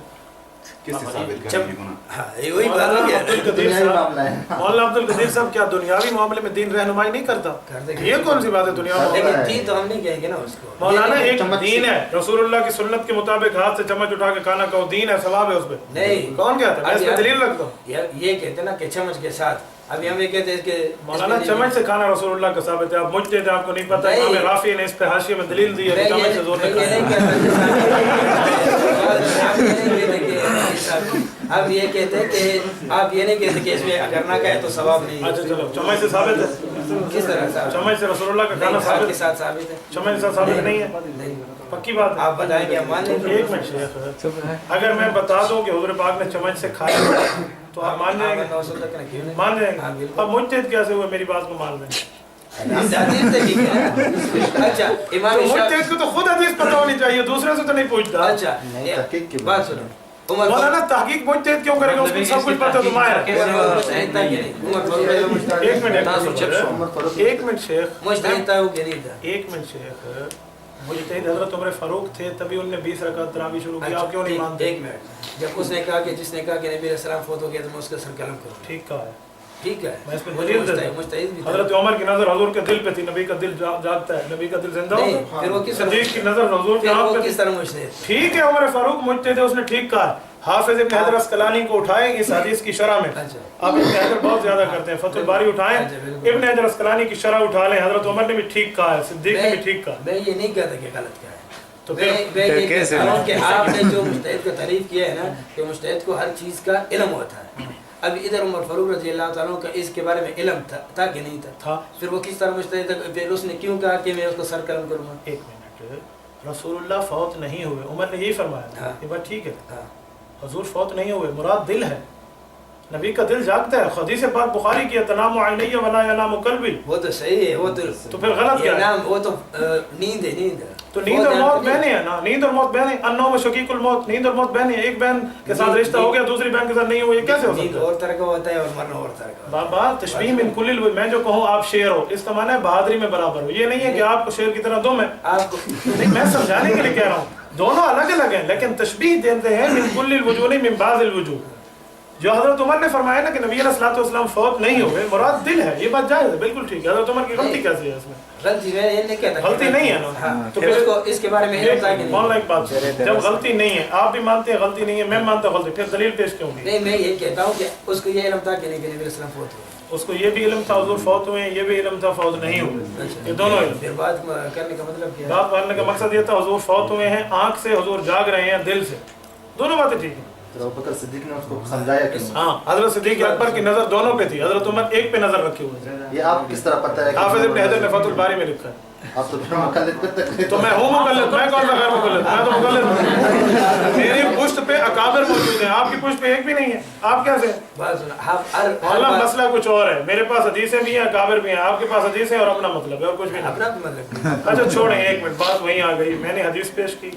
کس سے ثابت کریں یہ گناہ؟ ہاں یہ وہی بات ہے. دنیاوی معاملہ ہے. مولانا عبد القدیر صاحب کیا دنیاوی معاملے میں دین رہنمائی نہیں کرتا؟ یہ کون سی بات ہے دنیا میں؟ لیکن دین تو ہم نہیں کہیں گے نا اس کو. مولانا ایک دین ہے, رسول اللہ کی سنت کے مطابق ہاتھ سے چمچ اٹھا کے کھانا کھاؤ, دین ہے, ثواب ہے اس پہ. نہیں کون کہتا ہے؟ میں اس پہ دلیل رکھتا ہوں. یہ کہتے ہیں نا کہ چمچ کے ساتھ, ابھی ہم یہ کہتے ہیں کہ مولانا چمچ سے کھانا رسول اللہ کا ثابت ہے. آپ مجتہد ہیں, آپ کو نہیں پتا. امام رافعی نے اس پہ حاشیے میں دلیل دی ہے کہ چمچ سے زور نہیں اب یہ کہتے ہیں کہ آپ یہ نہیں کہتے کہ اس میں اگر نہ کہے تو ثواب نہیں. اچھا چلو, چمچ سے ثابت ہے. کس طرح ثابت؟ چمچ سے رسول اللہ کا کھانا ہاتھ کے ثابت, ساتھ ثابت ہے. چمچ سے ثابت نہیں ہے. نہیں, پکی بات ہے. آپ بتائیں کہ ہم مان لیں گے. ایک منٹ شیخ, اگر میں بتا دوں کہ حضور پاک نے چمچ سے کھایا تو آپ مان جائیں گے؟ مان جائیں گے. اب مجتہد کیسے ہوئے میری بات کو مان لیں گے؟ اچھا امام مجتہد کو تو خود حدیث پتہ ہونی چاہیے, دوسرے سے تو نہیں پوچھتا. اچھا نہیں, تحقیق کی بات سنو. عمر مولانا تحقیق مجتہد کیوں کرے گا, اس کو سب کچھ پتہ تو ماہر ہے. ایک منٹ شیخ, مجتہد تھا وہ کہ نہیں تھا؟ ایک منٹ شیخ, مجتہد حضرت عمر فاروق تھے, تبھی انہوں نے 20 رکعت تراویح شروع کی. آپ کیوں نہیں مانتے؟ ایک منٹ, جب اس نے کہا کہ جس نے کہا کہ نبی علیہ السلام فوت ہو گیا تو میں اس کا سر قلم کروں. ٹھیک کہا ہے, ٹھیک ہے, میں اس پہ دلیل دیتا ہوں. مجتہد بھی تھا. حضرت عمر کی نظر حضور کے دل پہ تھی, نبی کا دل جاگتا ہے, نبی کا دل زندہ ہوتا نہیں, ہے. پھر وہ کس طرح صدیق کی نظر حضور کے پھر آنکھ وہ پہ کس تھی. طرح مجتہد؟ ٹھیک ہے, عمر فاروق مجتہد ہے, اس نے ٹھیک کہا. حافظ ابن حجر اسقلانی کو اٹھائیں اس حدیث کی شرح میں. آپ ابن حجر بہت زیادہ کرتے ہیں, فتح الباری اٹھائیں, ابن حجر اسقلانی کی شرح اٹھا لیں. حضرت عمر نے بھی ٹھیک کہا ہے, صدیق نے بھی ٹھیک کہا. میں یہ نہیں کہتا کہ غلط کہا ہے, تو میں یہ کہتا ہوں کہ آپ نے جو مجتہد کا تعریف کیا ہے نا کہ مجتہد کو ہر چیز کا علم ہوتا ہے. اب ادھر عمر فاروق رضی اللہ تعالیٰ کا اس کے بارے میں علم تھا کہ نہیں تھا؟ پھر وہ کس طرح مجتہد, پھر اس نے کیوں کہا کہ میں اس کو سر قلم کروں گا؟ ایک منٹ, رسول اللہ فوت نہیں ہوئے, عمر نے یہی فرمایا. یہ بات ٹھیک ہے, حضور فوت نہیں ہوئے, مراد دل ہے, نبی کا دل جاگتا ہے. حدیث پاک بخاری کی تنام عینی ولا ینام قلبی. وہ تو صحیح ہے, وہ تو پھر غلط کیا ہے؟ وہ تو نیند ہے, نیند ہے. تو نیند اور موت بہنیں ہیں نا, نیند اور موت بہنیں, النوم شقیق الموت, نیند اور موت بہنیں. ایک بہن کے ساتھ رشتہ ہو گیا, دوسری بہن کے ساتھ نہیں ہوا, یہ کیسے ہو نیند سکتا ہے؟ اور طرح کا ہوتا ہے اور مرنا اور طرح کا. بابا تشبیہ من کل الوجوہ, میں جو کہوں آپ شیر ہو, اس کا معنی ہے بہادری میں برابر ہو. یہ نہیں ہے کہ آپ کو شیر کی طرح دم ہے. آپ کو نہیں, میں سمجھانے کے لیے کہہ رہا ہوں, دونوں الگ الگ ہیں, لیکن تشبیہ دیتے ہیں من کل الوجوہ نہیں من بعض الوجوہ. جو حضرت عمر نے فرمایا نا کہ نبی علیہ الصلوۃ والسلام فوت نہیں ہوئے, مراد دل ہے, یہ بات جائز ہے, بالکل ٹھیک ہے. حضرت عمر کی غلطی کیسی ہے اس میں؟ غلطی میں یہ نہیں کہتا, غلطی نہیں ہے نا. تو پھر اس کے بارے میں علم تھا کہ نہیں؟ مولانا ایک بات, جب غلطی نہیں ہے, آپ بھی مانتے ہیں غلطی نہیں ہے, میں مانتا ہوں غلطی, پھر دلیل پیش کیوں کی؟ نہیں, میں یہ کہتا ہوں کہ اس کو یہ علم تھا کہ نہیں کہ نبی علیہ السلام فوت ہوئے. اس کو یہ بھی علم تھا حضور فوت ہوئے ہیں, یہ بھی علم تھا فوت نہیں ہوئے, یہ دونوں علم. پھر بات کرنے کا مطلب کیا ہے؟ بات کرنے کا مقصد یہ تھا حضور فوت ہوئے ہیں, آنکھ سے حضور جاگ رہے ہیں, دل سے, دونوں باتیں ٹھیک ہیں. تو ابو بکر صدیق نے اس کو سمجھایا کہ ہاں, حضرت صدیق اکبر کی نظر دونوں پہ تھی, حضرت عمر ایک پہ نظر رکھے ہوئے ہیں. یہ آپ کس طرح پتہ ہے؟ حافظ ابن حجر نے فتح الباری میں لکھا ہے. آپ تو پھر مقلد کرتے ہیں. تو میں ہوں مقلد, میں کون سا غیر مقلد, میں تو مقلد ہوں. میری پشت پہ اکابر موجود ہیں, آپ کی پشت پہ ایک بھی نہیں ہے. آپ کیسے؟ مولانا مسئلہ کچھ اور ہے, میرے پاس حدیثیں بھی ہیں, اکابر بھی ہیں, آپ کے پاس حدیثیں اور اپنا مطلب ہے اور کچھ بھی نہیں. اپنا مطلب. اچھا چھوڑیں, ایک منٹ, بات وہیں آ گئی. میں نے حدیث پیش کی,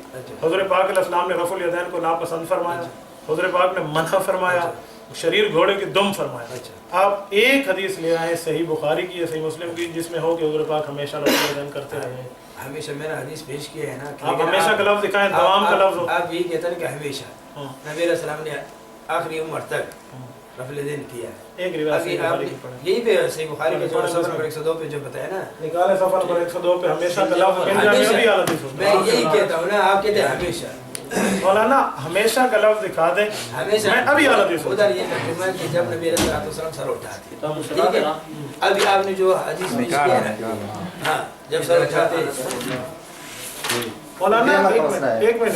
حضور پاک علیہ السلام نے رفع الیدین کو ناپسند فرمایا, حضور پاک نے منع فرمایا, شریر گھوڑے کی دم فرمایا. آپ ایک حدیث لے آئے صحیح بخاری کی یا صحیح مسلم کی جس میں ہو کہ حضور پاک ہمیشہ رفع الیدین کرتے رہے ہیں. ہمیشہ میں نے حدیث پیش کیا ہے نا. آپ ہمیشہ کا لفظ دکھائیں, دوام کا لفظ ہو. آپ یہ کہتے ہیں کہ ہمیشہ نبی علیہ السلام نے آخری عمر تک رفع الیدین کیا ہے. ایک روایت صحیح بخاری کی پڑھیں, یہی پہ صحیح بخاری کے جو صفحہ نمبر 102 پہ جو بتایا نا, نکالے صفحہ نمبر 102 پہ ہمیشہ کا لفظ مل جائے, ابھی حدیث ہوتا میں یہی کہتا ہوں نا, آپ کہتے ہیں ہمیشہ. مولانا ہمیشہ کا لفظ دکھا دیں, ہمیشہ. میں ابھی حدیث ہوتا. ادھر یہ ترجمہ ہے کہ جب نبی علیہ السلام سر اٹھاتے, ٹھیک ہے. ابھی آپ نے جو حدیث پیش کیا ہے نا, ہاں, جب سر اٹھاتے. مولانا ایک منٹ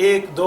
1 2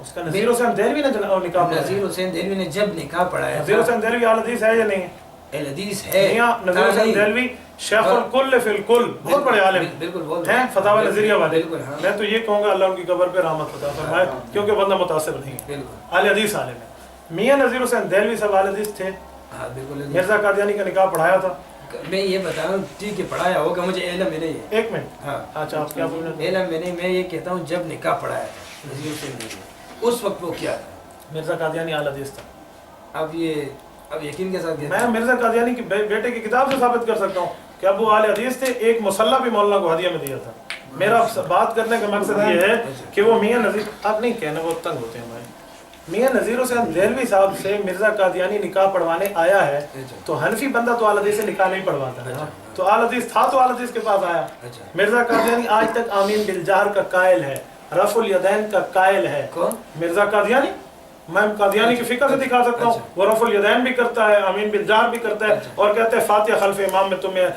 اس کا نذیر حسین دہلوی نے نکاح پڑھایا؟ نذیر حسین دہلوی نے جب نکاح پڑھایا نذیر حسین دہلوی اہل حدیث ہے یا نہیں ہے؟ اہل حدیث ہے میاں نذیر حسین دہلوی شیخ الکل فی الکل، بہت بڑے عالم بالکل ہیں، فتاوی نظریہ والے. بالکل ہاں میں تو یہ کہوں گا اللہ ان کی قبر پہ رحمت عطا فرمائے، کیونکہ بندہ متاثر نہیں ہے، بالکل اہل حدیث عالم ہے. میاں نذیر حسین دہلوی صاحب اہل حدیث تھے. ہاں بالکل. مرزا قادیانی کا نکاح پڑھایا تھا. میں یہ بتا رہا ہوں ٹھیک ہے پڑھایا ہوگا، مجھے علم میں نہیں ہے. ایک منٹ. ہاں اچھا آپ کیا بول رہے ہیں؟ علم میں نہیں، میں یہ کہتا ہوں جب نکاح پڑھایا تھا نذیر حسین دہلوی اس وقت وہ کیا تھا؟ مرزا قادیانی اہل حدیث تھا. اب یقین کے ساتھ میں مرزا قادیانی کی بیٹے کی کتاب سے ثابت کر سکتا ہوں کہ ابو اہل حدیث تھے. ایک مسلح بھی مولانا کو ہدیہ میں دیا تھا. میرا بات کرنے کا مقصد یہ ہے کہ وہ میاں نذیر، آپ نہیں کہنا وہ تنگ ہوتے ہیں بھائی. میاں نذیر حسین دہلوی صاحب سے مرزا قادیانی نکاح پڑھوانے آیا ہے تو حنفی بندہ تو اہل حدیث سے نکاح نہیں پڑھواتا ہے. تو اہل حدیث تھا تو اہل حدیث کے پاس آیا. مرزا قادیانی آج تک آمین بالجہر کا قائل ہے، رفع الیدین کا قائل ہے. مرزا قادیانی، میں قادیانی کی فقہ سے دکھا سکتا ہوں، وہ رفع الیدین بھی کرتا ہے، آمین بالجہر بھی کرتا ہے، اور کہتے ہیں فاتحہ خلف امام میں تمہیں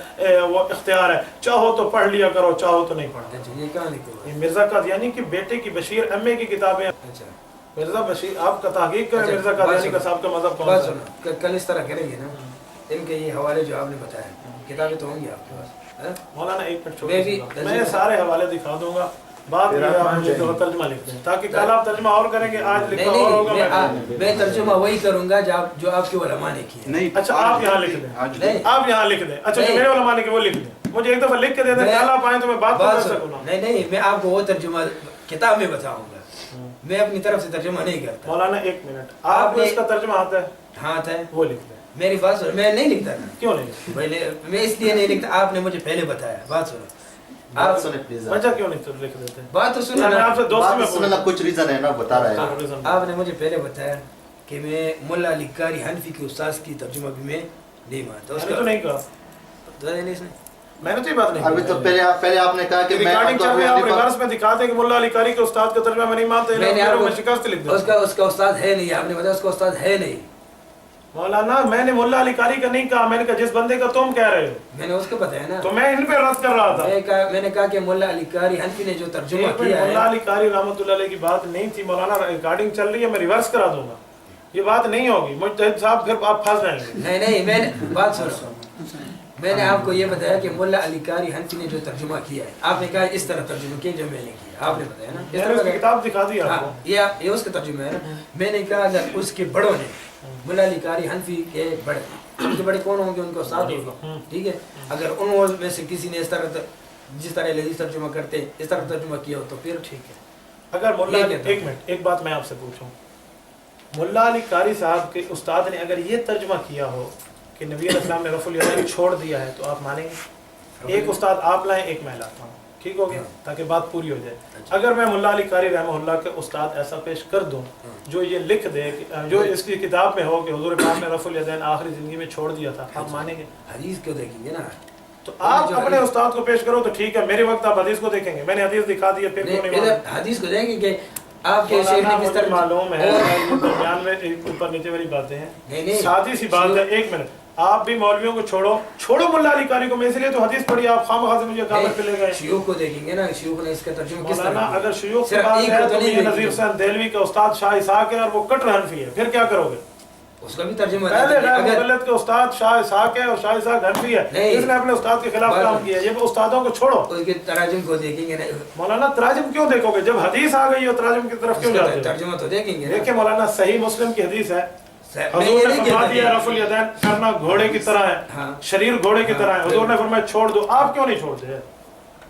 وہ اختیار ہے، چاہو تو پڑھ لیا کرو چاہو تو نہیں پڑھا. یہ مرزا قادیانی کی بیٹے کی بشیر امی کی کتابیں. مرزا بشیر آپ کا تحقیق کریں مرزا قادیانی کا صاحب کا مذہب کون سا ہے؟ کل اس طرح کریں گے نا، ان کے یہ حوالے جو آپ نے بتایا کتابیں تو ہوں گی آپ کے پاس. مولانا ایک منٹ چھوڑ، میں سارے حوالے دکھا دوں گا. بات یہ آپ مجھے ترجمہ لکھ دیں تاکہ کل آپ ترجمہ اور کریں گے، آج لکھا اور ہوگا. میں ترجمہ وہی کروں گا جو آپ کے علماء نے کیا. نہیں اچھا آپ یہاں لکھ دیں، آپ یہاں لکھ دیں. اچھا جو میرے علماء نے کیا وہ لکھ دیں، مجھے ایک دفعہ لکھ کے دے دیں، کل آپ آئیں تو میں بات کر سکوں. نہیں میں آپ کو وہ ترجمہ کتاب میں بتاؤں گا، میں اپنی طرف سے ترجمہ نہیں کرتا. مولانا ایک منٹ، آپ کو اس کا ترجمہ آتا ہے؟ ہاں آتا ہے. وہ لکھ دیں. میری بات سنو، میں نہیں لکھتا نا. کیوں نہیں؟ پہلے میں اس لیے نہیں لکھتا، آپ نے مجھے پہلے بتایا. بات سنو، آپ سنیں پلیز. وجہ کیوں نہیں لکھ دیتے؟ بات تو سنو میں آپ سے دوستی میں سننا کچھ ریزن ہے نا بتا رہا ہے. آپ نے مجھے پہلے بتایا کہ میں ملا علی قاری حنفی کے استاد کی ترجمہ بھی میں نہیں مانتا. اس میں نے کا تو نہیں کہا، میں نے تو یہ بات نہیں ابھی تو پہلے آپ نے کہا کہ میں ریکارڈنگ چل رہی ہے، آپ ریورس میں دکھاتے ہیں کہ ملا علی قاری کے استاد کا ترجمہ میں نہیں مانتا. میں شکست لکھ دوں. اس کا استاد ہے نہیں، آپ نے بتایا اس کا استاد ہے نہیں. مولانا میں نے ملا علی قاری کا نہیں کہا، میں نے کہا جس بندے کا تم کہہ رہے ہو. میں نے اس کو بتایا نا، تو میں ان پہ رد کر رہا تھا. میں نے کہا کہ ملا علی قاری حنفی نے جو ترجمہ کیا ہے. ملا علی قاری رحمۃ اللہ علیہ کی بات نہیں تھی مولانا، ریکارڈنگ چل رہی ہے، میں ریورس کرا دوں گا. یہ بات نہیں ہوگی مجتہد صاحب، پھر آپ پھنس جائیں گے. نہیں میں نے بات سنو، میں نے آپ کو یہ بتایا کہ ملا علی قاری حنفی نے جو ترجمہ کیا ہے، آپ نے کہا اس طرح ترجمہ کیا جو میں نے کیا. آپ نے بتایا نا، میں نے اس کی کتاب دکھا دی آپ کو. یہ اس کا ترجمہ ہے نا. میں نے کہا اگر اس کے بڑوں نے، ملا علی قاری حنفی کے بڑے، ان کے بڑے کون ہوں گے؟ ان کو استاد ہوگا. ٹھیک ہے، اگر ان میں سے کسی نے اس طرح جس طرح حدیث ترجمہ کرتے اس طرح ترجمہ کیا ہو تو پھر ٹھیک ہے. اگر ملا ایک منٹ، ایک بات میں آپ سے پوچھوں، ملا علی قاری صاحب کے استاد نے اگر یہ ترجمہ کیا ہو کہ نبی علیہ السلام نے رفع الیدین چھوڑ دیا ہے تو آپ مانیں گے؟ ایک استاد آپ لائیں، ایک میں لاتا ہوں، ٹھیک ہو گیا، تاکہ بات پوری ہو جائے. اگر میں ملا علی قاری رحمہ اللہ کے استاد ایسا پیش کر دوں جو یہ لکھ دے، جو اس کی کتاب میں ہو کہ حضور پاک نے رفع الیدین آخری زندگی میں چھوڑ دیا تھا، آپ مانیں گے؟ حدیث کیوں دیکھیں گے نا؟ تو آپ اپنے استاد کو پیش کرو تو ٹھیک ہے، میرے وقت آپ حدیث کو دیکھیں گے. میں نے حدیث دکھا دی ہے، پھر کیوں نہیں مانیں؟ حدیث کو دیکھیں گے کہ آپ کے شیخ نے کس طرح معلوم ہے. بیان میں اوپر نیچے والی باتیں ہیں، سادی سی بات ہے. ایک منٹ، آپ بھی مولویوں کو چھوڑو ملا علی قاری کو. میں اس لیے تو حدیث پڑھی، آپ خواہ مجھے کابر پہ لے گئے. شیوخ کو دیکھیں گے نا، شیوخ نے اس کا ترجمہ کس طرح مولانا اگر شیوخ کی بات ہے تو یہ نذیر حسین دہلوی کا استاد شاہ اسحاق ہے اور وہ کٹر حنفی ہے، پھر کیا کرو گے؟ اس کا بھی ترجمہ پہلے غیر مقلد کے استاد شاہ اسحاق ہے اور شاہ اسحاق حنفی ہے، اس نے اپنے استاد کے خلاف کام کیا. یہ استادوں کو چھوڑو. اس کے تراجم کو دیکھیں گے نا. مولانا تراجم کیوں دیکھو گے؟ جب حدیث آ گئی ہو تراجم کی طرف کیوں جاتے ہو؟ ترجمہ تو دیکھیں گے. دیکھیں مولانا، صحیح مسلم کی حدیث ہے، حضور نے فرما دیا رفع الیدین کرنا گھوڑے کی طرح ہے، شریر گھوڑے کی طرح ہے. حضور نے فرمایا چھوڑ دو، آپ کیوں نہیں چھوڑتے؟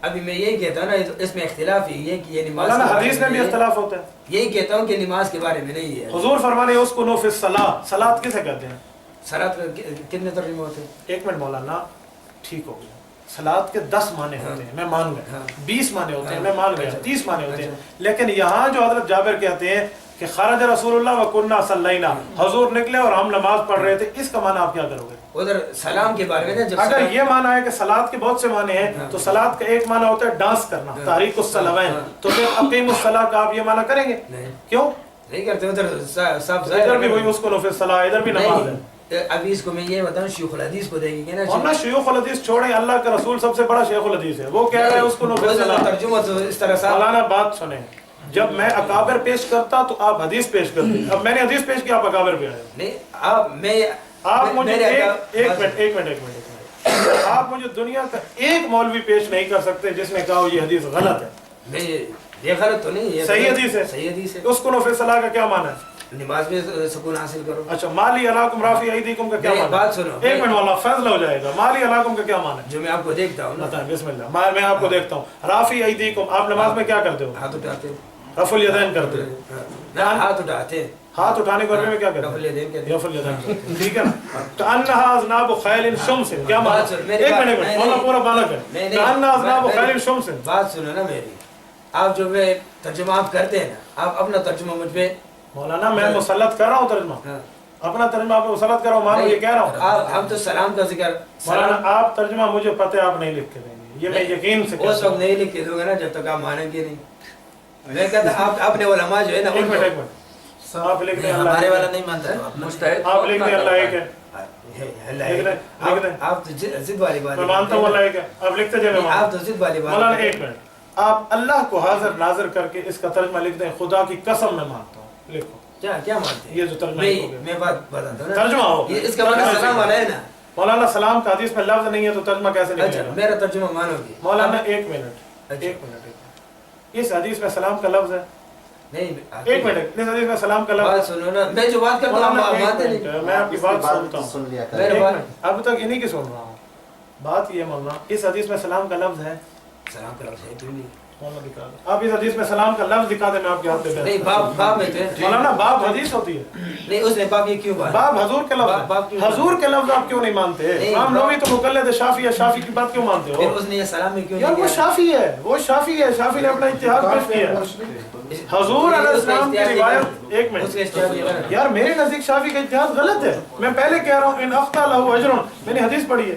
ابھی میں یہی کہتا ہوں نا، اس میں اختلاف ہی ہے کہ یہ نماز، مولانا حدیث میں بھی اختلاف ہوتا ہے. یہی کہتا ہوں کہ نماز کے بارے میں نہیں ہے. حضور فرمانے اسکنوا فی الصلاۃ، صلاۃ کسے کہتے ہیں؟ صلاۃ کتنے ترجمے ہوتے ہیں؟ ایک منٹ مولانا، ٹھیک ہو گیا، صلاۃ کے 10 معنی ہوتے ہیں، میں مان گیا. 20 معنی ہوتے ہیں، میں مان گیا. 30 معنی ہوتے ہیں. لیکن یہاں جو حضرت جابر کہتے ہیں کہ خرج رسول اللہ وکنا صلینا، حضور نکلے اور ہم نماز پڑھ رہے تھے، اس کا معنی آپ کیا کرو گے؟ ادھر سلام کے بارے میں جب اگر یہ معنی ہے کہ صلاۃ کے بہت سے معنی ہیں تو صلاۃ کا ایک معنی ہوتا ہے ڈانس کرنا، تحریک الصلوین، تو پھر اقیم الصلاۃ کا آپ یہ معنی کریں گے؟ کیوں نہیں کرتے؟ ادھر صاف ادھر بھی وہی اسکنوا فی الصلاۃ، ادھر بھی نماز ہے. ابھی اس کو میں یہ بتاؤں، شیوخ الحدیث کو دیکھیں گے نا. ورنہ شیوخ الحدیث چھوڑیں، اللہ کا رسول سب سے بڑا شیخ الحدیث ہے، وہ کہہ رہے ہیں اسکنوا فی الصلاۃ. ترجمہ تو اس طرح سے. مولانا بات سنیں، جب میں اکابر پیش کرتا تو آپ حدیث پیش کرتے. اب میں نے حدیث پیش کی, آپ اکابر پہ آئے. نہیں آپ مجھے ایک منٹ آپ مجھے دنیا کا ایک مولوی پیش نہیں کر سکتے جس نے کہا یہ حدیث غلط ہے. نہیں یہ غلط تو نہیں, صحیح حدیث ہے. صحیح حدیث ہے. اس کو فی الصلاۃ کا کیا معنی ہے؟ نماز میں سکون حاصل کرو. اچھا مالی علیکم رافی ایدیکم کا کیا معنی ہے؟ بات سنو, ایک منٹ والا فیصلہ ہو جائے گا. مالی علیکم کا کیا معنی ہے؟ جو میں آپ کو دیکھتا ہوں نا, بتائیں بسم اللہ. میں آپ کو دیکھتا ہوں. رافی ایدیکم, آپ نماز میں کیا کرتے ہو؟ ہاتھ اٹھاتے, رفع الیدین کرتے ہو. ہاتھ اٹھاتے, ہاتھ اٹھانے کے بارے میں کیا کرتے رفع الیدین کہتے ہیں؟ رفع الیدین کرتے ہیں. ٹھیک ہے نا. کأنہا اذناب خیل شمس, کیا معنی ہے؟ ایک منٹ مولانا پورا بالا کریں. کأنہا اذناب خیل شمس. بات سنو نا میری, آپ جو میں ترجمہ آپ کرتے ہیں نا, آپ اپنا ترجمہ مجھ پہ. مولانا میں مسلط کر رہا ہوں ترجمہ, اپنا ترجمہ آپ مسلط کر رہا ہوں. مانو یہ کہہ رہا ہوں. ہم تو سلام کا ذکر, مولانا آپ ترجمہ مجھے پتہ ہے آپ نہیں لکھ کے دیں گے, یہ میں یقین سے اس وقت نہیں لکھ کے دوں گا نا جب تک آپ مانیں گے نہیں. میں کہتا آپ اپنے علماء جو ہے نا, ایک منٹ آپ لکھ دیں اللہ ہمارے والا نہیں مانتا. مستحد آپ لکھ دیں اللہ ایک ہے. آپ تو ضد والی بات میں مانتا ہوں اللہ ایک ہے. آپ لکھتے جائیں. آپ تو ضد والی بات. مولانا ایک منٹ, آپ اللہ کو حاضر ناظر کر کے اس کا ترجمہ لکھ دیں. خدا کی قسم میں مانتا ہوں. لکھو کیا مانتے ہیں؟ یہ جو ترجمہ میں بات بتاتا ہوں نا, ترجمہ ہو اس کا مطلب سلام والا ہے نا. مولانا سلام کا حدیث میں لفظ نہیں ہے تو ترجمہ کیسے اچھا نکلے گا؟ میرا ترجمہ مانو گے مولانا ایک منٹ, اس حدیث میں سلام کا لفظ ہے. نہیں ایک منٹ, اس حدیث میں سلام کا بات لفظ. سنو نا, میں جو بات کرتا ہوں آپ مانتے نہیں. میں آپ کی بات سنتا ہوں. سن لیا میرے کریں. بات اب تک انہی کی سن رہا ہوں. بات یہ مولانا, اس حدیث میں سلام کا لفظ ہے. سلام کا لفظ ہے کیوں نہیں؟ مولانا دکھا دیں. آپ اس حدیث میں سلام کا لفظ دکھا دیں, میں آپ کے ہاتھ نہیں پہ. باب میں تو مولانا باب حدیث ہوتی ہے. نہیں, اس نے باب یہ کیوں بات, باب حضور کے باب لفظ کیوں؟ ہے. حضور کے لفظ آپ کیوں نہیں مانتے؟ امام نووی تو مقلد شافعی ہے, شافعی کی بات کیوں مانتے پھر ہو؟ اس نے یہ سلام میں کیوں یار وہ شافعی ہے, وہ شافعی ہے. شافعی نے اپنا اتحاد پیش کیا. حضور علیہ السلام کی روایت. ایک اس منٹ کے اشتہار یہ غلط. یار, میرے نزدیک شافعی کا اتحاد غلط ہے. میں پہلے کہہ رہا ہوں ان اخطا لہو اجر, میں نے حدیث پڑھی ہے,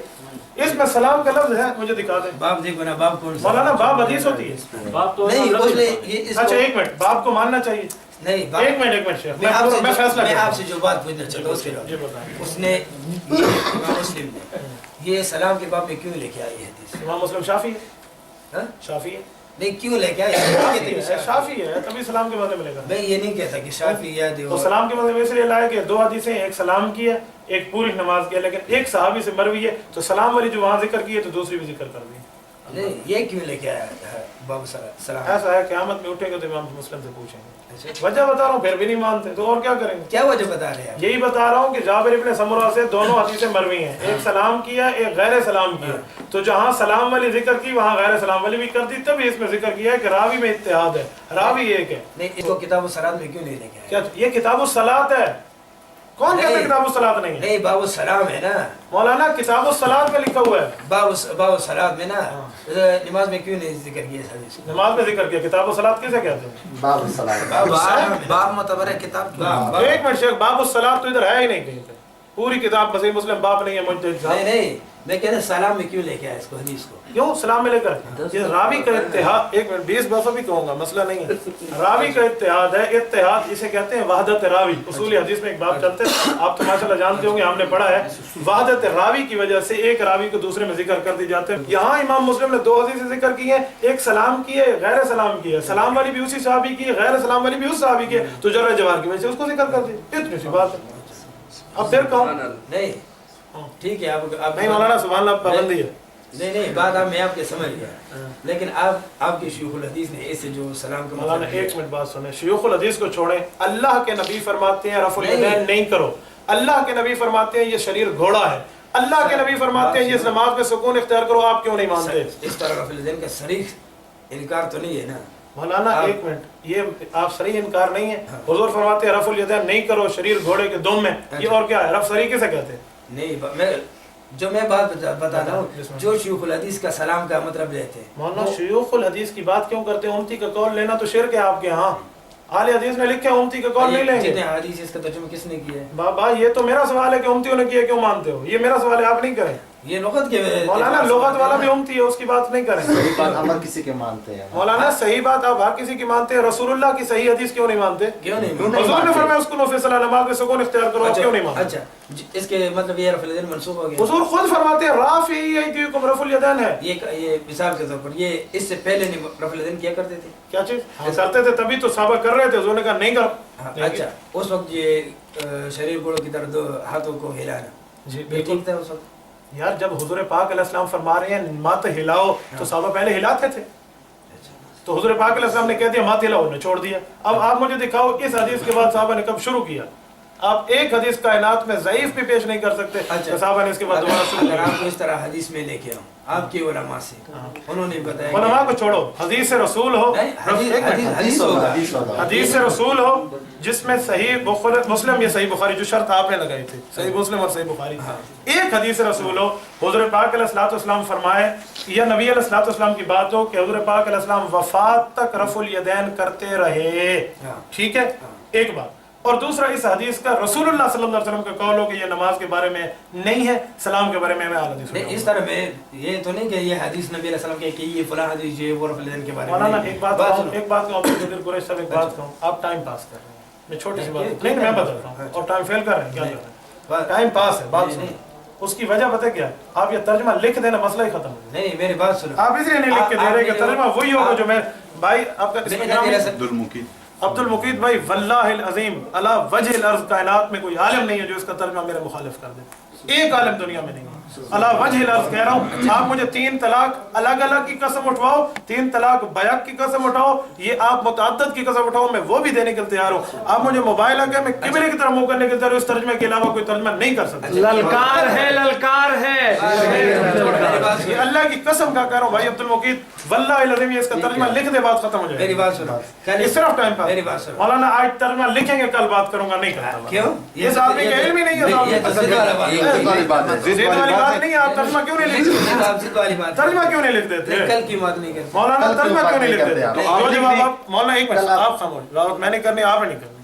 اس میں سلام کا لفظ ہے. مجھے دکھا دیں. باب دیکھو نا, باب کون سا؟ مولانا باب حدیث ہوتی ہے. باپ تو نہیں, اس نے یہ اس اچھا کو ایک منٹ, باب کو ماننا چاہیے. نہیں ایک منٹ شیخ, میں آپ سے میں فیصلہ میں کرتا آپ سے جو بات پوچھنا چاہتا ہوں اس کے جی بتائیں. اس نے یہ امام مسلم نے یہ سلام کے باب میں کیوں لے کے آئی ہے حدیث؟ امام مسلم شافعی ہے. ہاں؟ شافعی ہے. نہیں کیوں لے کے آئی؟ شافعی ہے تبھی سلام کے معنی ملے گا. میں یہ نہیں کہتا کہ شافعی یا تو سلام کے معنی میں اس لیے لائے کہ دو حدیثیں, ایک سلام کی ہے, ایک پوری نماز کی ہے, لیکن ایک صحابی سے مروی ہے, تو سلام والی جو وہاں ذکر کی ہے تو دوسری بھی ذکر کر دی. نہیں, یہ کیوں لے کے آیا ہے باب سلام؟ ایسا ہے قیامت میں اٹھے گا تو امام مسلم سے پوچھیں گے. وجہ بتا رہا ہوں, پھر بھی نہیں مانتے تو اور کیا کریں گے؟ کیا وجہ بتا رہے ہیں؟ یہی بتا رہا ہوں کہ جابر ابن سمرہ سے دونوں حدیثیں مروی ہیں, ایک سلام کیا, ایک غیر سلام کیا. تو جہاں سلام والی ذکر کی وہاں غیر سلام والی بھی کر دی, تبھی اس میں ذکر کیا ہے کہ راوی میں اتحاد ہے, راوی ایک ہے. نہیں, اس کو کتاب الصلاۃ میں کیوں نہیں لے کے آیا؟ کیا یہ کتاب الصلاۃ ہے؟ کون کہتا ہے کتاب الصلاۃ نہیں ہے؟ نہیں, باب السلام ہے نا مولانا, کتاب الصلاۃ میں لکھا ہوا ہے. باب الصلاۃ میں نا نماز میں کیوں نہیں ذکر کیا اس حدیث کو؟ نماز میں ذکر کیا, کتاب الصلاۃ کیسے کہتے ہیں؟ باب الصلاۃ. باپ معتبر ہے کتاب کی. ایک منٹ شیخ, باب الصلاۃ تو ادھر ہے ہی نہیں کہیں پہ. پوری کتاب صحیح مسلم باب نہیں ہے. مجھے نہیں, میں کہتا سلام میں کیوں لے کے آیا اس کو حدیث کو؟ کیوں سلام میں لے کر یہ راوی کا اتحاد. ایک منٹ 20 بار بھی کہوں گا, مسئلہ نہیں ہے. راوی کا اتحاد ہے. اتحاد اسے کہتے ہیں وحدت راوی. اصول حدیث میں ایک باب چلتے ہیں, آپ تو ماشاءاللہ جانتے ہوں گے, ہم نے پڑھا ہے. وحدت راوی کی وجہ سے ایک راوی کو دوسرے میں ذکر کر دی جاتے ہیں. یہاں امام مسلم نے دو حدیثیں ذکر کی ہیں, ایک سلام کی ہے, غیر سلام کی ہے. سلام والی بھی اسی صحابی کی ہے, غیر سلام والی بھی اس صحابی کی ہے, تو جرح جوار کی وجہ سے اس کو ذکر کر دی. اتنی سی بات ہے. اب پھر کہوں نہیں, ٹھیک ہے, آپ نہیں مولانا سبحان اللہ پابندی ہے. نہیں بات آپ میں آپ کے سمجھ گیا, لیکن آپ کے شیوخ الحدیث نے ایسے جو سلام کا مولانا ایک منٹ بات سنیں. شیوخ الحدیث کو چھوڑیں. اللہ کے نبی فرماتے ہیں رفع الیدین نہیں کرو. اللہ کے نبی فرماتے ہیں یہ شریر گھوڑا ہے. اللہ کے نبی فرماتے ہیں یہ نماز میں سکون اختیار کرو. آپ کیوں نہیں مانتے؟ اس طرح رفع الیدین کا صریح انکار تو نہیں ہے نا مولانا. ایک منٹ, یہ آپ صریح انکار نہیں ہے. حضور فرماتے ہیں رفع الیدین نہیں کرو, شریر گھوڑے کے دم میں. یہ اور کیا ہے؟ رفع صریح کیسے کہتے ہیں؟ نہیں, جو میں بات بتاتا ہوں, جو شیوخ الحدیث کا سلام کا مطلب لیتے ہیں. مولانا شیوخ الحدیث کی بات کیوں کرتے ہیں؟ امتی کا قول لینا تو شرک ہے آپ کے ہاں. اہل حدیث نے لکھا ہے امتی کا قول نہیں لیں گے. جتنے حدیث اس کا ترجمہ کس نے کیا ہے؟ بابا یہ تو میرا سوال ہے کہ امتیوں نے کیا کیوں مانتے ہو. یہ میرا سوال ہے, آپ نہیں کریں. یہ لغت کے مولانا لغت والا بھی امتی ہے، اس کی بات نہیں کریں. صحیح بات ہم ہر کسی کے مانتے ہیں. مولانا صحیح بات آپ ہر کسی کی مانتے ہیں، رسول اللہ کی صحیح حدیث کیوں نہیں مانتے؟ کیوں نہیں حضور نے فرمایا اس کو نفل صلاح نماز میں سکون اختیار کرو، آپ کیوں نہیں مانتے؟ اچھا اس کے مطلب یہ رفع الیدین منسوخ ہو گیا. حضور خود فرماتے ہیں رافعی ایدیکم رفع الیدین ہے. یہ مثال کے طور پر یہ اس سے پہلے نہیں رفع الیدین کیا کرتے تھے؟ کیا چیز کرتے تھے؟ تبھی تو صحابہ کر رہے تھے، حضور نے کہا نہیں کرو. اچھا اس وقت یہ شریر گوڑوں کی طرح دو ہاتھوں کو ہلانا جی یہ ٹھیک تھا اس وقت؟ یار جب حضور پاک علیہ السلام فرما رہے ہیں مات ہلاؤ تو صحابہ پہلے ہلاتے تھے. تو حضور پاک علیہ السلام نے کہہ دیا مات ہلاؤ، نے چھوڑ دیا. اب آپ مجھے دکھاؤ اس حدیث کے بعد صحابہ نے کب شروع کیا؟ آپ ایک حدیث کائنات میں ضعیف بھی پیش نہیں کر سکتے. صحابہ نے اس کے بعد دوبارہ شروع اگر آپ کو اس طرح حدیث میں لے کے آؤں آپ کے علماء سے، انہوں نے بتایا علماء کو چھوڑو، حدیث رسول ہو، حدیث رسول ہو جس میں صحیح مسلم، یہ صحیح بخاری جو شرط آپ نے لگائی تھی، صحیح مسلم اور صحیح بخاری، ایک حدیث رسول ہو حضور پاک علیہ الصلوۃ والسلام فرمائے یا نبی علیہ الصلوۃ والسلام کی بات ہو کہ حضور پاک علیہ السلام وفات تک رفع الیدین کرتے رہے. ٹھیک ہے، ایک بات. اور دوسرا اس حدیث کا رسول اللہ صلی اللہ علیہ وسلم کا قول ہو کہ یہ نماز کے بارے میں نہیں ہے، سلام کے بارے میں حدیث نہیں. اس طرح میں یہ تو نہیں کہ یہ حدیث نبی علیہ السلام کہ یہ فلاں حدیث جو ہے وہ رفع الیدین کے بارے میں. مولانا ایک بات کہوں عبدالقادر قریش صاحب، ایک بات کہوں، آپ ٹائم پاس کر رہے ہیں. میں چھوٹی سی بات نہیں میں بتاتا ہوں اور ٹائم فیل کر رہے ہیں. کیا کر رہے ہیں؟ ٹائم پاس ہے. بات سنیں، اس کی وجہ پتہ کیا ہے؟ آپ یہ ترجمہ لکھ دینا مسئلہ ہی ختم ہو گیا. نہیں میری بات سنو، آپ اس لیے نہیں لکھ کے دے رہے کہ ترجمہ وہی ہوگا جو میں بھائی آپ کا عبد المقید بھائی واللہ العظیم علی وجہ الارض کائنات میں کوئی عالم نہیں ہے جو اس کا ترجمہ میرے مخالف کر دے. ایک عالم دنیا میں نہیں ہے. علی وجہ الارض کہہ رہا ہوں. آپ مجھے 3 طلاق الگ الگ کی قسم اٹھواؤ، 3 طلاق بیک کی قسم اٹھاؤ، یہ آپ متعدد کی قسم اٹھاؤ، میں وہ بھی دینے کے لیے تیار ہوں. آپ مجھے موبائل آ گیا میں قبلے کی طرف منہ کرنے کے تیار ہوں. اس ترجمے کے علاوہ کوئی ترجمہ نہیں کر سکتا. للکار ہے، للکار ہے. یہ اللہ کی قسم کا کہہ رہا ہوں بھائی عبد المقید واللہ العظیم یہ اس کا ترجمہ لکھ دے، بات ختم ہو جائے. میری بات سنو، اس طرف ٹائم پاس. میری بات سنو مولانا آج ترجمہ لکھیں گے کل بات کروں گا، نہیں کرتا. کیوں؟ یہ صاحب کا علم ہی نہیں ہے. ضد والی بات نہیں ہے. آپ ترجمہ کیوں نہیں لکھتے؟ ترجمہ کیوں نہیں لکھ دیتے؟ کل کی بات نہیں کرتے مولانا. ترجمہ کیوں نہیں لکھ دیتے؟ جو جواب آپ مولانا ایک منٹ آپ خاموش، میں نے کرنی آپ نہیں کرنی.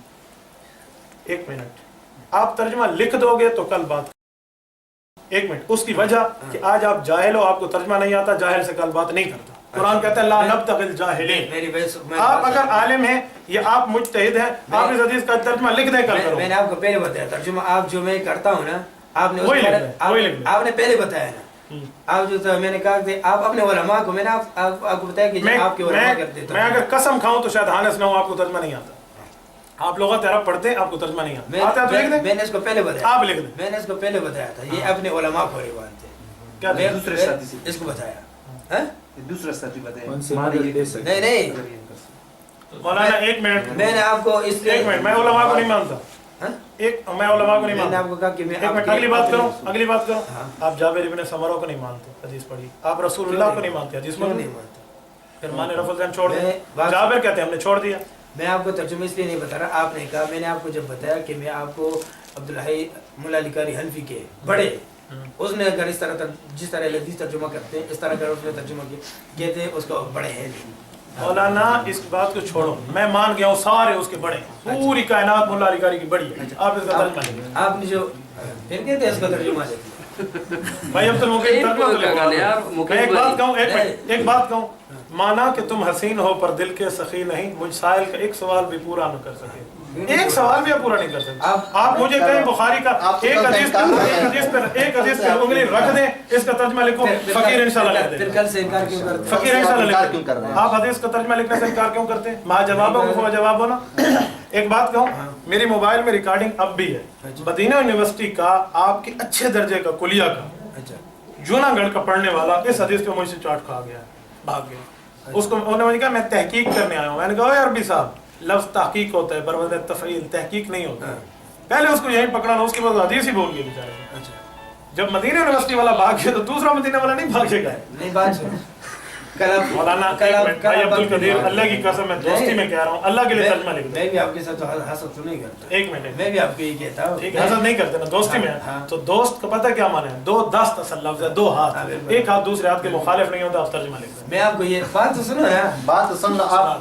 ایک منٹ آپ ترجمہ لکھ دو گے تو کل بات. ایک منٹ اس کی وجہ کہ آج آپ جاہل ہو، آپ کو ترجمہ نہیں آتا، جاہل سے کل بات نہیں کرتا. قرآن کہتا ہے لا نبتغی الجاہلین. آپ اگر عالم ہیں یا آپ مجتہد ہیں، آپ اس حدیث کا ترجمہ لکھ دیں کل کرو. میں نے آپ کو پہلے بتایا ترجمہ آپ جو میں کرتا ہوں نا، آپ نے آپ نے پہلے بتایا نا. آپ جو میں نے کہا کہ آپ اپنے علماء کو، میں نے آپ کو بتایا کہ آپ کے علماء کرتے. میں اگر قسم کھاؤں تو شاید ہانس نہ ہوں، آپ کو ترجمہ نہیں آتا. آپ لغت عرب پڑھتے ہیں، آپ کو ترجمہ نہیں آتا. میں نے اس کو پہلے بتایا، آپ لکھ دیں. میں نے اس کو پہلے بتایا تھا. یہ اپنے علماء کو روایت ہے. کیا دوسرے ساتھی سے اس کو بتایا دوسرا ساتھی بتائیں. نہیں نہیں مولانا ایک منٹ میں نے آپ کو اس ایک منٹ میں علماء کو نہیں مانتا. میں علماء کو نہیں میں نے مانتا. آپ کو کہا کہ میں ایک منٹ اگلی بات کروں. آپ جابر ابن سمرہ کو نہیں مانتے، حدیث پڑھی. آپ رسول اللہ کو نہیں مانتے، حدیث میں نہیں مانتے. پھر مانے رفع الیدین چھوڑ دیں. جابر کہتے ہیں ہم نے چھوڑ دیا. میں آپ کو ترجمہ اس لیے نہیں بتا رہا، آپ نے کہا. میں نے آپ کو جب بتایا کہ میں آپ کو عبدالحی ملا علی قاری حنفی کے بڑے، اس نے اگر اس طرح جس طرح حدیث ترجمہ کرتے ہیں اس طرح اگر اس نے ترجمہ کہتے ہیں اس کو بڑے ہیں. مولانا اس بات کو چھوڑو، میں مان گیا ہوں سارے اس کے بڑے ہیں. پوری کائنات ملا علی قاری کی بڑی ہے. آپ اس کا ترجمہ لیں. آپ نے جو پھر کہتے ہیں اس کا ترجمہ بھائی عبد المقید ایک بات کہوں. مانا کہ تم حسین ہو پر دل کے سخی نہیں، مجھ سائل کا ایک سوال بھی پورا نہ کر سکے. ایک سوال بھی آپ پورا نہیں کر سکتے. آپ مجھے کہیں بخاری کا ایک حدیث پر انگلی رکھ دیں، اس کا ترجمہ لکھو، فقیر انشاءاللہ لکھ دیں. پھر کل سے انکار کیوں کرتے ہیں؟ فقیر انشاءاللہ لکھ دیں. آپ حدیث کا ترجمہ لکھنے سے انکار کیوں کرتے ہیں؟ ماں جواب ہو جواب ہونا. ایک بات کہوں، میری موبائل میں ریکارڈنگ اب بھی ہے. مدینہ یونیورسٹی کا آپ کے اچھے درجے کا کلیہ کا جوناگڑھ کا پڑھنے والا اس حدیث پہ مجھ سے چاٹ کھا گیا، بھاگ گیا. اس کو انہوں نے مجھے کہا میں تحقیق کرنے آیا ہوں. میں نے کہا اے عربی صاحب، لفظ تحقیق ہوتا ہے، بربد تفعیل، تحقیق نہیں ہوتا. پہلے اس کو یہیں پکڑانا، اس کے بعد حدیث ہی بول گیا بیچارے. جب مدینہ یونیورسٹی والا بھاگ گیا تو دوسرا مدینہ والا نہیں بھاگے گا. نہیں بات سنو. مولانا بھائی عبدالقدیر، اللہ کی قسم میں دوستی میں کہہ رہا ہوں، اللہ کے لیے ترجمہ لکھ دیں. میں بھی آپ کے ساتھ حسد تو نہیں کرتا. ایک منٹ میں بھی آپ کو یہ کہتا ہوں. ٹھیک ہے، حسد نہیں کرتے نا، دوستی میں. تو دوست کا پتہ کیا مانے؟ دو دست اصل لفظ ہے، 2 ہاتھ. ایک ہاتھ دوسرے ہاتھ کے مخالف نہیں ہوتا. آپ ترجمہ لکھ دیں. میں آپ کو یہ بات تو سنو ہے، بات سن لو. آپ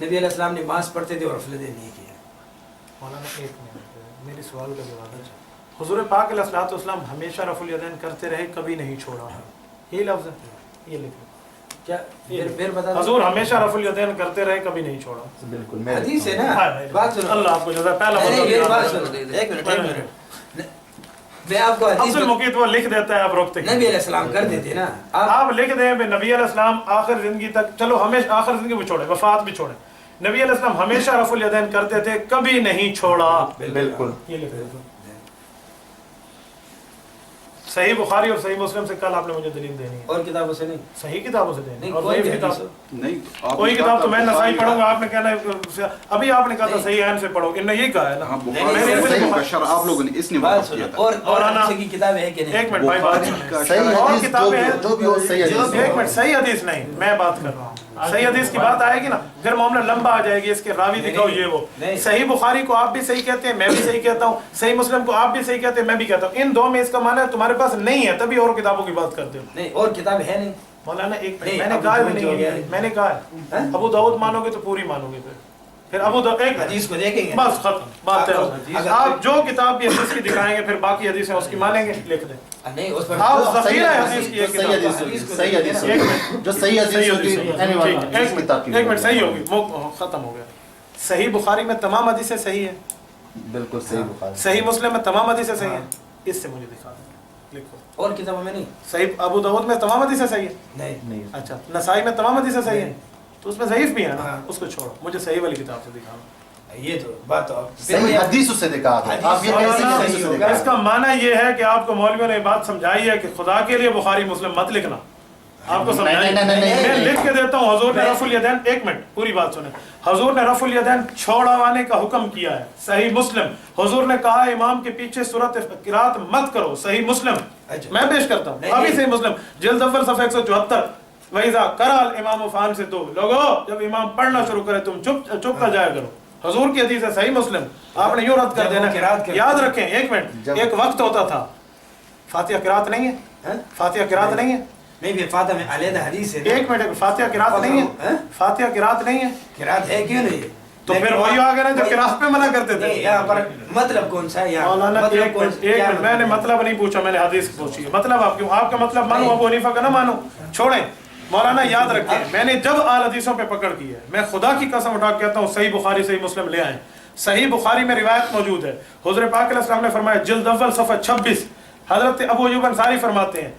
نبی علیہ السلام نماز پڑھتے تھے اور رفع الیدین نہیں کیا. مولانا ایک منٹ میری سوال کا جواب ہے. حضور پاک علیہ الصلوۃ والسلام ہمیشہ رفع الیدین کرتے رہے, کبھی نہیں چھوڑا, یہ لفظ ہے, یہ لکھو کیا پھر بتا دو. حضور ہمیشہ رفع الیدین کرتے رہے, کبھی نہیں چھوڑا. بالکل حدیث ہے نا, بات سنو. اللہ آپ کو جزا. پہلا میری بات سنو, ایک منٹ میں آپ کو حدیث افضل مقیت وہ لکھ دیتا ہے, آپ روکتے نبی علیہ السلام کرتے تھے نا. آپ لکھ دیں نبی علیہ السلام آخر زندگی تک, چلو ہمیشہ آخر زندگی بھی چھوڑے, وفات بھی چھوڑے, نبی علیہ السلام ہمیشہ رفع الیدین کرتے تھے, کبھی نہیں چھوڑا. بالکل یہ لکھ دیں. صحیح بخاری اور صحیح مسلم سے کل آپ نے مجھے دلیل دینی ہے, اور کتابوں سے نہیں, صحیح کتابوں سے دینی نہیں اور کوئی ضعیف بھی کتاب حدیث نہیں کوئی کتاب تو میں نسائی پڑھوں گا, آپ نے کہنا ہے ابھی آپ نے کہا تھا صحیح عین سے پڑھو, انہوں نے یہی کہا ہے نا. صحیح کا شرح آپ لوگوں نے اس نے بات وقت کیا سنو. تھا. اور حدیث کی کتابیں ہیں کہ نہیں؟ ایک منٹ بھائی بات سنیں. صحیح اور حدیث کتابیں ہیں جو بھی ہو صحیح حدیث. ایک منٹ, صحیح حدیث نہیں, میں بات کر رہا ہوں. صحیح حدیث کی بات آئے گی نا, پھر معاملہ لمبا آ جائے گی, اس کے راوی دکھاؤ یہ وہ. صحیح بخاری کو آپ بھی صحیح کہتے ہیں, میں بھی صحیح کہتا ہوں, صحیح مسلم کو آپ بھی صحیح کہتے ہیں, میں بھی کہتا ہوں. ان دو میں اس کا معنی ہے تمہارے پاس نہیں ہے, تبھی اور کتابوں کی بات کرتے ہو. نہیں اور کتاب ہے نہیں مولانا ایک میں نے کہا ہے نہیں ہے, میں نے کہا ہے ابو داؤد مانو گے تو پوری مانو گے, پھر ابو داؤد ایک حدیث کو دیکھیں گے بس ختم بات ہے. آپ جو کتاب بھی حدیث کی دکھائیں گے, پھر باقی حدیثیں اس کی مانیں گے, لکھ دیں. نہیں اس پر آپ ذخیرہ حدیث کی ایک صحیح کتاب. حدیث صحیح حدیث جو صحیح حدیث ہوگی ایک منٹ صحیح ہوگی, ختم ہو گیا. صحیح بخاری میں تمام حدیثیں صحیح ہیں, بالکل صحیح بخاری. صحیح مسلم میں تمام حدیثیں صحیح ہیں, اس سے مجھے دکھا دیں, لکھو. اور کتابوں میں نہیں, صحیح ابو داؤد میں تمام حدیثیں صحیح ہیں, نہیں نہیں اچھا نسائی میں تمام حدیثیں صحیح ہیں, تو اس میں ضعیف بھی ہے نا, اس کو چھوڑو, مجھے صحیح والی کتاب سے دکھاؤ. یہ تو بات تو صحیح حدیث سے دکھا دیں. آپ یہ کیسے حدیث سے دکھا اس کا معنی یہ ہے کہ آپ کو مولویوں نے بات سمجھائی ہے کہ خدا کے لیے بخاری مسلم مت لکھنا, آپ کو سمجھائی. میں لکھ کے دیتا ہوں, حضور نے رفع الیدین, ایک منٹ پوری بات سنیں, حضور نے رفع الیدین چھوڑوانے کا حکم کیا ہے. صحیح مسلم, حضور نے کہا امام کے پیچھے سورۃ قرات مت کرو. صحیح مسلم میں پیش کرتا ہوں ابھی, صحیح مسلم جلد اول صفحہ 174, وَإِذَا قَرَأَ الْإِمَامُ فَأَنصِتُوا, لوگو جب امام پڑھنا شروع کرے تم چپ کر جایا کرو. حضور کی حدیث ہے, صحیح مسلم, آپ نے یوں رد کر دینا. یاد رکھیں, ایک منٹ, ایک وقت ہوتا تھا فاتحہ قرات نہیں ہے, فاتحہ قرات نہیں ہے, نہیں پھر فاتحہ میں علیحدہ حدیث ہے. ایک منٹ, فاتحہ قرات نہیں ہے, فاتحہ قرات نہیں ہے, قرات ہے کیوں نہیں؟ تو پھر وہی آ گئے نا جو قرات پہ منع کرتے تھے. یہاں پر مطلب کون سا ہے یہاں؟ مولانا ایک منٹ, میں نے مطلب نہیں پوچھا, میں نے حدیث پوچھی ہے. مطلب آپ کیوں, آپ کا مطلب مانو ابو حنیفہ کا نہ مانو, چھوڑیں. مولانا یاد رکھیں, میں نے جب آل حدیثوں پہ پکڑ کی ہے, میں خدا کی قسم اٹھا کے کہتا ہوں صحیح بخاری صحیح مسلم لے آئیں. صحیح بخاری میں روایت موجود ہے, حضور پاک علیہ السلام نے فرمایا, جلد اول صفحہ 26, حضرت ابو ایوب انصاری فرماتے ہیں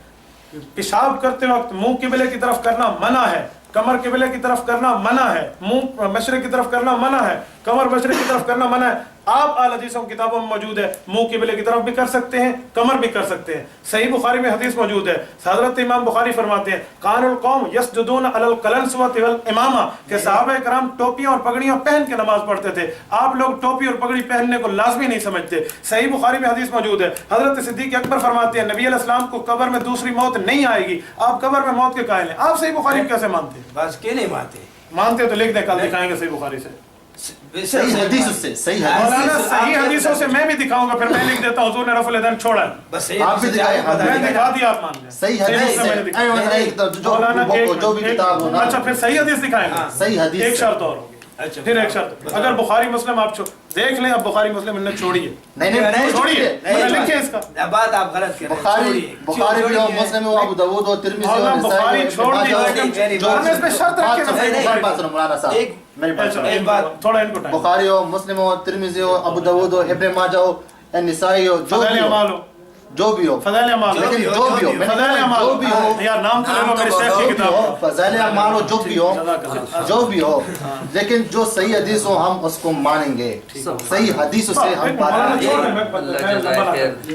پیشاب کرتے وقت منہ قبلے کی طرف کرنا منع ہے, کمر قبلے کی طرف کرنا منع ہے, منہ مشرق کی طرف کرنا منع ہے, کمر مشرق کی طرف کرنا منع ہے. آپ آل حدیثوں کی کتابوں میں موجود ہے, منہ قبلے کی طرف بھی کر سکتے ہیں, کمر بھی کر سکتے ہیں. صحیح بخاری میں حدیث موجود ہے, حضرت امام بخاری فرماتے ہیں, کان القوم یسجدون علی القلنسوۃ والامامہ, کہ صحابہ کرام ٹوپیاں اور پگڑیاں پہن کے نماز پڑھتے تھے, آپ لوگ ٹوپی اور پگڑی پہننے کو لازمی نہیں سمجھتے. صحیح بخاری میں حدیث موجود ہے, حضرت صدیق اکبر فرماتے ہیں نبی علیہ السلام کو قبر میں دوسری موت نہیں آئے گی, آپ قبر میں موت کے قائل ہیں. آپ صحیح بخاری کیسے مانتے ہیں؟ بس کیوں نہیں مانتے؟ مانتے تو لکھ دیں, کل دکھائیں گے صحیح بخاری سے. صحیح حدیث سے, صحیح مولانا صحیح حدیثوں سے میں بھی دکھاؤں گا, پھر میں لکھ دیتا ہوں حضور نے رفع الیدین چھوڑا ہے. بس آپ بھی دکھائیں, میں دکھا دیا, آپ مان لیں. صحیح حدیث جو بھی کتاب ہو نا. اچھا پھر صحیح حدیث دکھائیں گے. صحیح حدیث ایک شرط اور ہوگی, پھر ایک شرط, اگر بخاری مسلم آپ دیکھ لیں, اب بخاری مسلم انہیں چھوڑی ہے, نہیں چھوڑیے, لکھیں اس کا بات آپ غلط کر رہے ہیں. بخاری بھی ہو, مسلم ہو, ابو داؤد ہو, ترمذی ہو, بخاری چھوڑ دیے, اس میں شرط رکھیں. مولانا صاحب میری بات ایک بات تھوڑا ان کو ٹائم, بخاری ہو, مسلم ہو, ترمذی ہو, ابو داؤد ہو, ابن ماجہ ہو, نسائی ہو, جو بھی ہو, فضائل اعمال ہو, لیکن جو بھی ہو, فضائل اعمال جو بھی ہو, یار نام تو لے لو میرے شیخ کی کتاب کا. فضائل اعمال ہو, جو بھی ہو, لیکن جو صحیح حدیث ہو ہم اس کو مانیں گے. صحیح حدیث سے ہم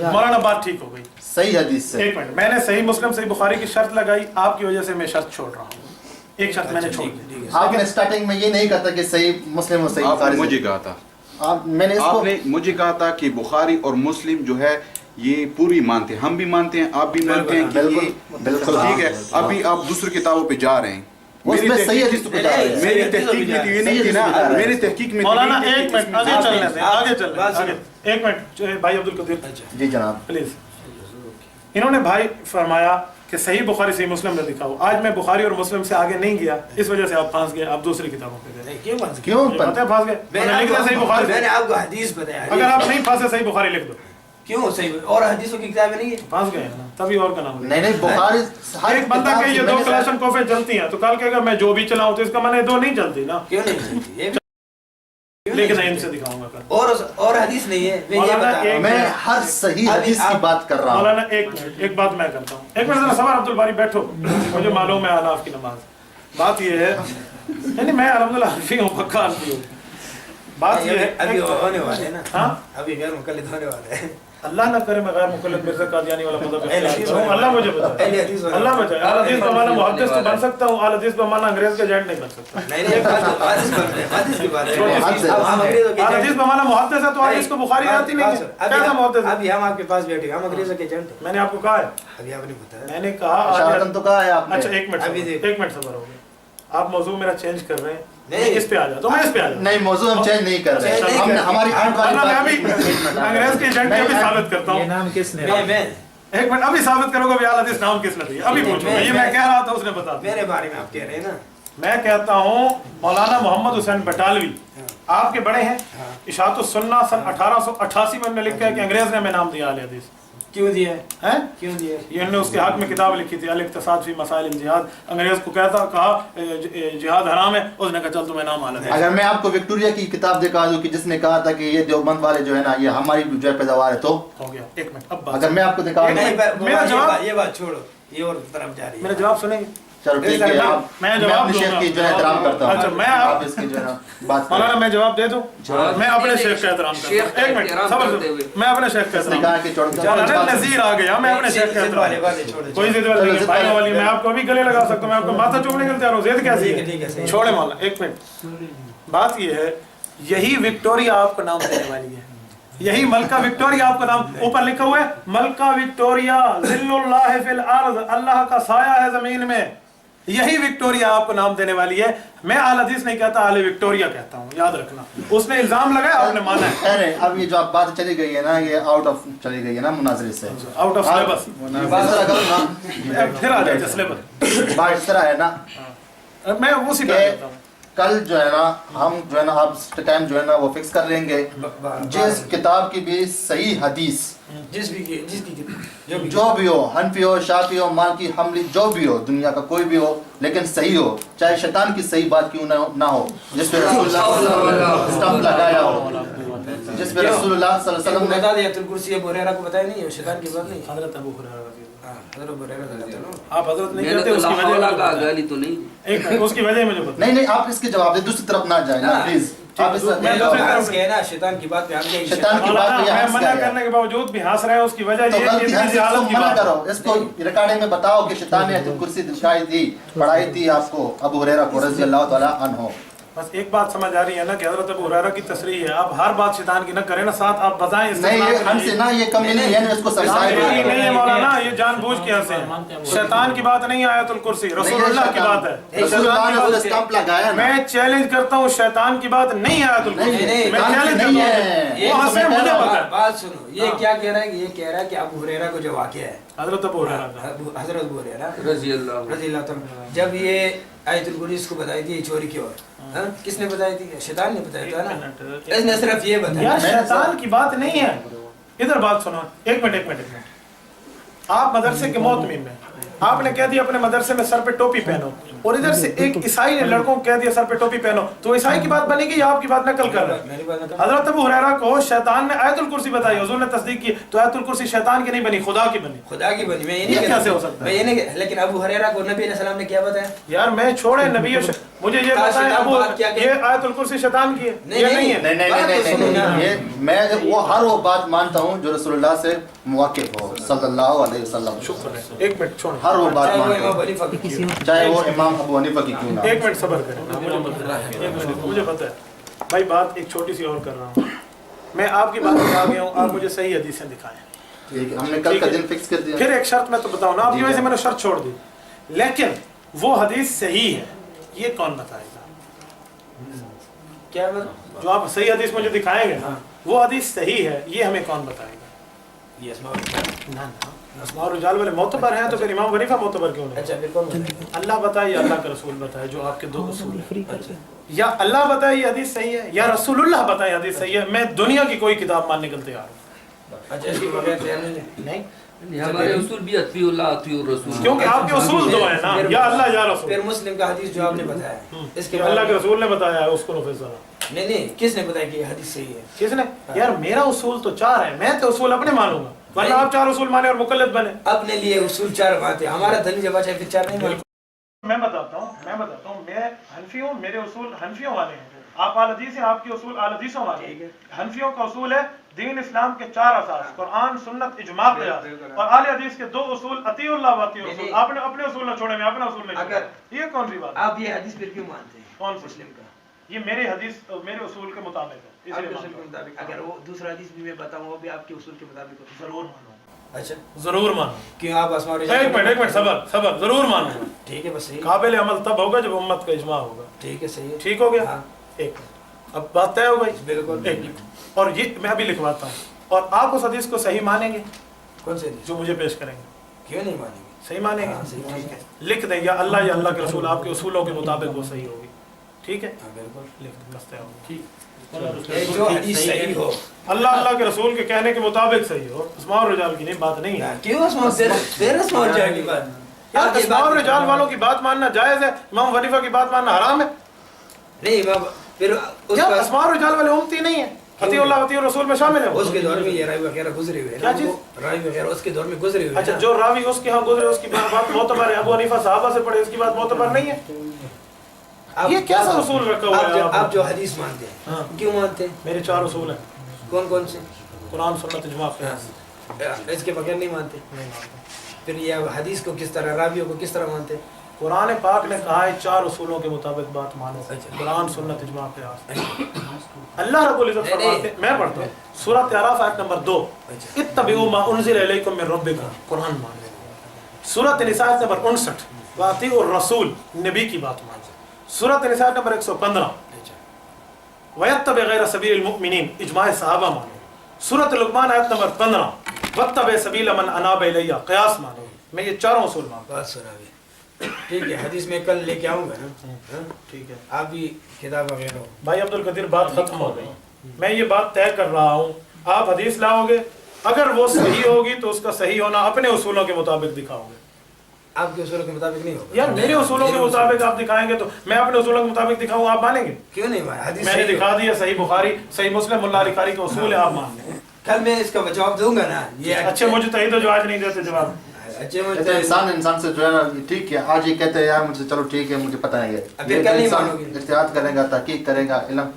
مولانا بات ٹھیک ہو گئی. صحیح حدیث سے ایک منٹ, میں نے صحیح مسلم صحیح بخاری کی شرط لگائی, آپ کی وجہ سے میں شرط چھوڑ رہا ہوں. ایک شرط میں نے چھوڑ دی. آپ نے سٹارٹنگ میں یہ نہیں کہا تھا کہ صحیح مسلم اور صحیح آپ نے بخاری. مجھے کہا تھا, میں نے آپ نے مجھے کہا تھا کہ بخاری اور مسلم جو ہے یہ پوری مانتے ہیں, ہم بھی مانتے ہیں, آپ بھی مانتے ہیں کہ بالکل ٹھیک ہے. ابھی آپ دوسری کتابوں پہ جا رہے ہیں, میری تحقیق میں یہ نہیں تھی نا, میری تحقیق میں مولانا ایک منٹ آگے چلنے دیں, آگے چلنے, ایک منٹ بھائی عبد القدیر جی جناب پلیز انہوں نے بھائی فرمایا کہ صحیح بخاری صحیح مسلم میں دکھاؤ. آج میں بخاری اور مسلم سے آگے نہیں گیا, اس وجہ سے آپ پھنس گئے, آپ دوسری کتابوں پہ گئے. کیوں پھنس گئے؟ کیوں پتہ ہے پھنس گئے. میں نے لکھا صحیح بخاری. میں نے آپ کو حدیث بتایا. اگر آپ نہیں پھنسے صحیح بخاری لکھ دو. کیوں صحیح اور حدیثوں کی کتابیں نہیں ہے؟ پھنس گئے نا, تبھی اور کا نام. نہیں بخاری ایک بندہ کہ یہ 2 کلاشن کوفیں چلتی ہیں تو کل کہے گا میں جو بھی چلاؤں, تو اس کا معنی 2 نہیں چلتی نا. کیوں نہیں چلتی؟ یہ لیکن ان سے دکھاؤں گا کل. اور حدیث نہیں ہے. میں یہ بتا رہا ہوں. میں ہر صحیح حدیث کی بات کر رہا ہوں. مولانا ایک بات میں کرتا ہوں. ایک منٹ ذرا صبر عبد الباری بیٹھو, مجھے معلوم ہے آلاف کی نماز. بات یہ ہے یعنی میں الحمدللہ حنفی ہوں, پکا حنفی ہوں. بات یہ ہے ابھی ہونے والے ہیں نا. ہاں ابھی غیر مقلد ہونے والے ہیں. اللہ نہ کرے میں غیر مقلد مرزا قادیانی والا مذہب اختیار کروں. اللہ مجھے بتائے, اللہ بچائے. اعلی حدیث بمانا محدث تو بن سکتا ہوں, اعلی حدیث بمانا انگریز کا ایجنٹ نہیں بن سکتا. حدیث کی بات ہے. اعلی حدیث بمانا محدث ہے تو حدیث کو بخاری آتی نہیں ہے. کیسا محدث ہے؟ ابھی ہم آپ کے پاس بیٹھے, ہم انگریزوں کے ایجنٹ ہیں. میں نے آپ کو کہا ہے, ابھی آپ نے بتایا. میں نے کہا اشارتاً تو کہا ہے آپ نے. اچھا ایک منٹ صبر ہو گیا. آپ موضوع میرا چینج کر رہے ہیں. نہیں اس پہ آ جاؤ تو میں اس پہ آ جاؤں. نہیں موضوع ہم چینج نہیں کر رہے. ہم نے ہماری آنکھ والی میں ابھی بات. انگریز کے ایجنٹ کو بھی ثابت کرتا ہوں. نام کس نے؟ میں ایک منٹ ابھی ثابت کرو گا بھی اعلی حدیث نام کس نے دیا. ابھی پوچھو, یہ میں کہہ رہا تھا اس نے بتا دیا. میرے بارے میں آپ کہہ رہے ہیں نا. میں کہتا ہوں مولانا محمد حسین بٹالوی آپ کے بڑے ہیں. اشاعت السنہ سن 1888 میں انہوں نے لکھا ہے کہ انگریز نے ہمیں نام دیا اعلی حدیث. کیوں دیا ہے؟ ہیں کیوں دیا ہے؟ یہ انہوں نے اس کے حق میں کتاب لکھی تھی الاقتصاد فی مسائل الجہاد. انگریز کو کہا جہاد حرام ہے, اس نے کہا چل تمہیں نام اعلی حدیث. اگر میں آپ کو وکٹوریا کی کتاب دکھا دوں کہ جس نے کہا تھا کہ یہ دیوبند والے جو ہے نا یہ ہماری جو ہے پیداوار ہے, تو ہو گیا. ایک منٹ اب اگر میں آپ کو دکھا دوں. میرا جواب, یہ بات چھوڑو, یہ اور طرف جا رہی ہے. میرا جواب سنیں گے. چلو ٹھیک ہے, میں میں جواب اپنے دوں شیخ گا. کی جو ہے احترام کرتا اچھا ہوں. میں آپ اس کی جو ہے نا بات مولانا کریں. میں جواب دے دوں. میں اپنے شیخ کا احترام شیخ کرتا کا ہوں. ایک منٹ احترام صبر کرتے ہوئے. میں اپنے شیخ کا اس نے احترام. کہا کہ چھوڑ مولانا نذیر آ گیا, میں اپنے شیخ کا احترام. کوئی ضد والی نہیں, بھائی والی میں آپ کو ابھی گلے لگا سکتا ہوں, میں آپ کو ماتھا چومنے کے لیے تیار ہوں. ضد کیسی ہے؟ چھوڑے مولانا ایک منٹ. بات یہ ہے یہی وکٹوریا آپ کو نام دینے والی ہے. یہی ملکہ وکٹوریا آپ کا نام اوپر لکھا ہوا ہے, ملکہ وکٹوریا ذل اللہ فی الارض, اللہ کا سایہ ہے زمین میں. یہی وکٹوریا آپ کو نام دینے والی ہے. میں اعلی حدیث نہیں کہتا, اعلی وکٹوریا کہتا ہوں, یاد رکھنا. اس نے الزام لگایا, آپ نے مانا ہے. خیر ہے, اب یہ جو آپ بات چلی گئی ہے نا یہ آؤٹ آف چلی گئی ہے نا مناظرے سے, آؤٹ آف سلیبس. اس طرح کرو نا, پھر آ جائے سلیبس. بات اس طرح ہے نا میں اسی پہ کہ کرتا ہوں. کل جو ہے نا ہم جو ہے نا آپ ٹائم جو ہے نا وہ فکس کر لیں گے جس کتاب کی بھی صحیح حدیث جس کی جو بھی ہو, حنفی ہو, شافعی ہو, مالکی, حنبلی, جو بھی ہو, دنیا کا کوئی بھی ہو, لیکن صحیح ہو, چاہے شیطان کی صحیح بات کیوں نہ ہو, جس پہ رسول اللہ اسٹمپ لگایا ہو, جس پہ رسول اللہ صلی اللہ علیہ وسلم نے بتا دیا. الکرسی ابو ہریرہ کو بتایا نہیں ہے, شیطان کی بات نہیں. حضرت ابو ہریرہ رضی اللہ عنہ. حضرت ابو ہریرہ رضی اللہ عنہ. آپ حضرت نہیں میں نے کہتے, تو اس کی وجہ لاہور مجھے کا بتائیں. گالی تو نہیں. ایک منٹ, اس کی وجہ مجھے بتائیں. نہیں آپ اس کے جواب دیں, دوسری طرف نہ جائیں نا پلیز. آپ اس میں دوسری طرف کہنا شیطان کی بات پہ ہم گئے. شیطان کی بات پہ میں ہنس منع گئے کرنے کے باوجود بھی ہنس رہے ہیں, اس کی وجہ تو یہ ہے کہ غلطی اس کی حالت کی منع بات. کرو, اس کو ریکارڈنگ میں بتاؤ کہ شیطان نے کرسی دکھائی تھی, پڑھائی تھی آپ کو ابو ہریرہ کو رضی اللہ تعالیٰ عنہ. بس ایک بات سمجھ آ رہی ہے نا کہ حضرت ابو ہریرہ کی تصریح ہے. آپ ہر بات شیطان کی نہ کریں نا, ساتھ آپ بتائیں. نہیں یہ ہم سے نہ یہ کمی نہیں ہے, اس کو سبسکرائب نہیں ہے مولانا, یہ جان بوجھ کے ہنسے ہیں. شیطان کی بات نہیں, آیت الکرسی رسول اللہ کی بات ہے. رسول اللہ نے اس اسٹمپ لگایا نا. میں چیلنج کرتا ہوں, شیطان کی بات نہیں ہے آیت الکرسی. میں چیلنج کرتا ہوں, وہ ہنسے, مجھے پتا ہے. بات سنو, یہ کیا کہہ رہا ہے کہ یہ کہہ رہا ہے کہ ابو ہریرہ کو جو واقعہ ہے, حضرت ابو ہریرہ کا, حضرت ابو ہریرہ رضی اللہ رضی اللہ تعالیٰ, جب یہ آیت الکرسی اس کو بتائی تھی چوری کی, اور کس نے بتائی تھی؟ شیطان نے بتایا تھا نا. اس نے صرف یہ بتایا. یار شیطان کی بات نہیں ہے. ادھر بات سنو, ایک منٹ. آپ مدرسے کے محتمم ہیں, آپ نے کہہ دیا اپنے مدرسے میں سر پہ ٹوپی پہنو, اور ادھر سے ایک عیسائی نے لڑکوں کو کہہ دیا سر پہ ٹوپی پہنو, تو عیسائی کی بات بنے گی یا آپ کی بات نقل کر رہے ہیں؟ حضرت ابو ہریرہ کو شیطان نے آیت الکرسی بتائی, حضور نے تصدیق کی, تو آیت الکرسی شیطان کی نہیں بنی, خدا کی بنی. خدا کی بنی. میں یہ نہیں کیسے ہو سکتا ہے؟ میں یہ نہیں, لیکن ابو ہریرہ کو نبی علیہ السلام نے کیا بتایا؟ یار میں چھوڑے نبی, مجھے یہ بتائیں ابو یہ آیت الکرسی شیطان کی ہے یا نہیں ہے؟ نہیں, یہ میں وہ ہر وہ بات مانتا ہوں جو رسول اللہ سے مواقف ہو صلی اللہ علیہ وسلم. شکر ہے. ایک منٹ چھوڑیں, ہر وہ بات مانتا ہوں, چاہے وہ امام ابو حنیفہ کی کیوں نہ ہو. ایک منٹ صبر کریں, مجھے پتہ ہے بھائی. بات ایک چھوٹی سی اور کر رہا ہوں, میں آپ کی بات آ گیا ہوں, آپ مجھے صحیح حدیثیں دکھائیں. ٹھیک ہے, ہم نے کل کا دن فکس کر دیا. پھر ایک شرط میں تو بتاؤں نا, آپ کی وجہ سے میں نے شرط چھوڑ دی, لیکن وہ حدیث صحیح ہے یہ کون بتائے گا؟ کیا جو آپ صحیح حدیث مجھے دکھائیں گے نا, وہ حدیث صحیح ہے یہ ہمیں کون بتائے گا؟ یس نہ اسماء اور رجال والے معتبر ہیں تو پھر امام حنیفہ معتبر کیوں نہیں؟ اچھا پھر کون بتائے گا؟ اللہ بتائے یا اللہ کا رسول بتائے، جو آپ کے دو اصول ہیں، یا اللہ بتائے یہ حدیث صحیح ہے یا رسول اللہ بتائے حدیث صحیح ہے، میں دنیا کی کوئی کتاب ماننے کے لیے تیار ہوں۔ اچھا اس کی بغیر تیار نہیں؟ نہیں، ہمارے اصول بھی اطیع اللہ اطیع الرسول، کیونکہ آپ کے اصول دو ہیں نا، یا اللہ یا رسول۔ پھر مسلم کا حدیث جو آپ نے بتایا ہے اس کے اللہ کے رسول نے بتایا ہے اس کو نفذ کرنا۔ نہیں کس نے بتایا کہ یہ حدیث صحیح ہے؟ کس نے؟ یار میرا اصول تو 4 ہے، میں تو اصول اپنے مانوں گا، ورنہ آپ 4 اصول مانے اور مقلد بنے۔ اپنے لیے اصول 4 بات ہے، ہمارا دھن جب بچا پھر 4 نہیں مانتے۔ میں بتاتا ہوں میں حنفی ہوں، میرے اصول حنفیوں والے ہیں، آپ اہل حدیث ہیں، آپ کے اصول اہل حدیثوں والے ہیں۔ حنفیوں کا اصول ہے دین اسلام کے 4 اساس، قرآن سنت اجماع قیاس، اور اہل حدیث کے 2 اصول اطیع اللہ و اطیع الرسول۔ آپ نے اپنے اصول نہ چھوڑے، میں اپنا اصول نہیں چھوڑا، یہ کون سی بات ہے؟ آپ یہ حدیث پھر کیوں مانتے ہیں؟ کون سی؟ مسلم کا یہ میرے حدیث میرے اصول کے مطابق ہے، آپ اس کے لیے اصول کے مطابق، اگر وہ دوسرا حدیث بھی میں بتاؤں وہ بھی آپ کے اصول کے مطابق ہو، ضرور مانوں، اچھا ضرور مانوں۔ کیوں آپ اسماء ایک منٹ صبر، ضرور مانوں گا۔ ٹھیک ہے بس صحیح، قابل عمل تب ہوگا جب امت کا اجماع ہوگا۔ ٹھیک ہے صحیح ہے، ٹھیک ہو گیا؟ ہاں ایک اب بات طے ہو گئی؟ بالکل۔ ایک اور یہ میں ابھی لکھواتا ہوں، اور آپ اس حدیث کو صحیح مانیں گے کون سے حدیث؟ جو مجھے پیش کریں گے؟ کیوں نہیں مانیں گے؟ صحیح مانیں ہاں، صحیح گے؟ مانیں ٹھیک گے۔ ہے، لکھ دیں یا اللہ کے رسول آپ کے اصولوں کے مطابق وہ صحیح ہوگی، ٹھیک ہے؟ ہاں بالکل، لکھ دیں، بس طے ہو گیا۔ جو حدیث صحیح ہو، اللہ کے رسول کے کہنے کے مطابق صحیح ہو، اسماء اور رجال کی نہیں بات نہیں ہے۔ کیوں اسماء پھر اسماء رجال کی بات؟ یار اسماء اور رجال والوں کی بات ماننا جائز ہے، امام حنیفہ کی بات ماننا حرام ہے؟ نہیں امام پھر اس یار کا اسماء اور رجال والے امتی نہیں ہیں، اطیع اللہ اطیع الرسول میں شامل ہے وہ۔ اس کے دور میں یہ راوی وغیرہ گزرے ہوئے ہیں کیا نا، چیز؟ وہ راوی وغیرہ اس کے دور میں گزرے ہوئے ہیں اچھا نا۔ جو راوی اس کے ہاں گزرے اس کی بات معتبر ہے، ابو حنیفہ صحابہ سے پڑھے اس کی بات معتبر نہیں ہے؟ یہ کیسا اصول رکھا ہوا ہے آپ جو حدیث مانتے ہیں ہاں۔ کیوں مانتے ہیں؟ میرے 4 اصول ہیں، کون کون سے؟ قرآن سنت اجماع قیاس۔ اس کے بغیر نہیں مانتے؟ نہیں مانتا۔ پھر یہ حدیث کو کس طرح، راویوں کو کس طرح مانتے ہیں؟ قرآن پاک نے کہا ہے 4 اصولوں کے مطابق بات مانو، اچھا۔ قرآن سنت اجماع قیاس۔ اللہ رب العزت فرماتے ہیں، میں پڑھتا ہوں سورۃ اعراف آیت نمبر 2، اتبعوا ما انزل الیکم من ربکم، قرآن مان لیں۔ سورۃ نساء آیت نمبر 59، واطیعوا الرسول، نبی کی بات مان لیں۔ سورۃ نساء آیت نمبر 115، ویتبع غیر سبیل المؤمنین، اجماع صحابہ مانو۔ سورۃ لقمان آیت نمبر 15، واتبع سبیل من اناب الی، قیاس مانو۔ میں یہ 4 اصول مانتا ہوں۔ بات سنا بھی ٹھیک ہے، حدیث میں کل لے کے آؤں گا نا، ہاں؟ ٹھیک ہے آپ بھی کتاب وغیرہ ہو۔ بھائی عبد القدیر، بات ختم ہو گئی، میں یہ بات طے کر رہا ہوں، آپ حدیث لاؤ گے، اگر وہ صحیح ہوگی تو اس کا صحیح ہونا اپنے اصولوں کے مطابق دکھاؤ گے۔ آپ کے اصولوں کے مطابق نہیں ہوگا یار میرے اصولوں کے مطابق آپ دکھائیں گے تو میں اپنے اصولوں کے مطابق دکھاؤں، آپ مانیں گے؟ کیوں نہیں مانا؟ حدیث میں نے صحیح دکھا دیا صحیح بخاری صحیح مسلم ملا علی قاری کے اصول ہے، آپ مان لیں۔ کل میں اس کا جواب دوں گا نا، یہ اچھے مجتہد تو جو آج نہیں دیتے جواب۔ اچھے کہتے ہیں انسان سے جو ہے نا ٹھیک ہے، آج یہ کہتے ہیں یار مجھے چلو ٹھیک ہے مجھے پتہ نہیں ہے، اب یہ کل نہیں مانو گے۔ احتیاط کرے گا، تحقیق کرے گا، علم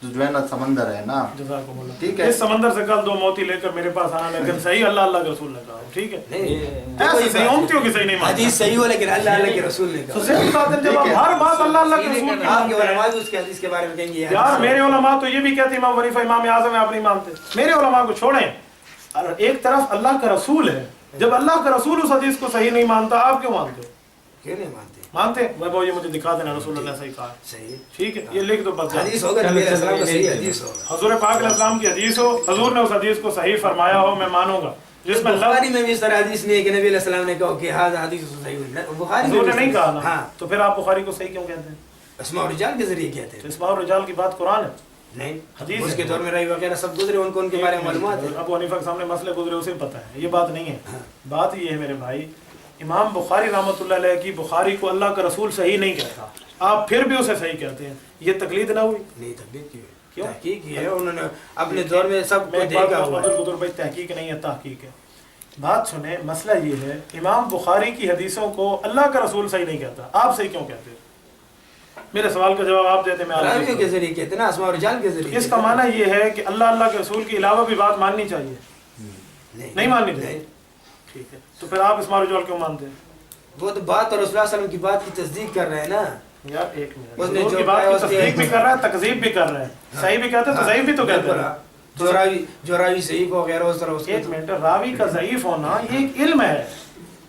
جو ہے نا سمندر ہے نا، جزاکم اللہ۔ ٹھیک ہے۔ اس سمندر سے کل 2 موتی لے کر میرے پاس آنا، لیکن صحیح اللہ کے رسول نے کہا، ٹھیک ہے؟ ایسے صحیح امتیوں کی صحیح نہیں مانتے۔ حدیث صحیح ہو لیکن اللہ کے رسول نے تو کہا۔ صحیح بات ہے، جب آپ ہر بات اللہ کے رسول کی آپ کے مانتے علماء ہیں۔ بھی اس کے حدیث کے بارے میں کہیں گے یہ یار حدیث میرے علماء تو یہ بھی کہتے ہیں امام حنیفہ امام اعظم ہے، آپ نہیں مانتے۔ میرے علماء کو چھوڑیں، اور ایک طرف اللہ کا رسول ہے، جب اللہ کا رسول اس حدیث کو صحیح نہیں مانتا، آپ کیوں مانتے ہو؟ کیوں نہیں مانتے؟ مانتے میں وہ یہ مجھے دکھا دینا رسول اللہ صحیح کہا ہے، صحیح ٹھیک ہے، یہ لکھ دو بس۔ حدیث ہوگا، نبی علیہ السلام کا صحیح حدیث ہوگا۔ حضور پاک علیہ السلام کی حدیث ہو، حضور نے اس حدیث کو صحیح فرمایا ہو، میں مانوں گا، جس میں بخاری میں بھی اس طرح حدیث نہیں ہے کہ نبی علیہ السلام نے کہا کہ ہاں حدیث صحیح ہوئی، بخاری حضور نے میں نہیں کہا نا، ہاں، تو پھر آپ بخاری کو صحیح کیوں کہتے ہیں؟ اسماء اور رجال کے ذریعے کہتے ہیں۔ تو اسماء اور رجال کی بات قرآن ہے، نہیں حدیث اس ہے۔ کے دور میں راوی وغیرہ سب گزرے، ان کو ان کے بارے میں معلومات ہے۔ ابو حنیفہ کے سامنے مسئلے گزرے، اسے پتہ ہے، یہ بات نہیں ہے۔ بات یہ ہے میرے بھائی، امام بخاری رحمۃ اللہ علیہ کی بخاری کو اللہ کا رسول صحیح نہیں کہتا، آپ پھر بھی اسے صحیح کہتے ہیں، یہ تقلید نہ ہوئی؟ نہیں تقلید کی کیوں؟ تحقیق کی ہے انہوں نے اپنے دور میں سب کو میں ایک بات دیکھا بتاؤں ہوا ہے۔ حضور بھائی، تحقیق نہیں ہے تحقیق ہے۔ بات سنیں، مسئلہ یہ ہے امام بخاری کی حدیثوں کو اللہ کا رسول صحیح نہیں کہتا، آپ صحیح کیوں کہتے ہیں؟ میرے سوال کا جواب آپ دیتے، میں راویوں کے ذریعے کہتے ہیں نا، اسماء اور رجال کے ذریعے۔ اس کا معنی یہ ہے کہ اللہ کے رسول کے علاوہ بھی بات ماننی چاہیے، نہیں ماننی چاہیے؟ ٹھیک ہے، تو پھر آپ اسماء اور رجال کیوں مانتے ہیں؟ وہ تو بات اور رسول اللہ صلی اللہ علیہ وسلم کی بات کی تصدیق کر رہے ہیں نا۔ یار ایک منٹ، اس نے حضور جو کی بات کہا کی اس کے- تصدیق بھی کر رہا ہے، تکذیب بھی کر رہا ہے، صحیح بھی کہتے ہیں تو ضعیف بھی تو کہتے ہیں۔ جو راوی صحیح کو وغیرہ اس طرح اس ایک منٹ، راوی کا ضعیف ہونا یہ ایک علم ہے،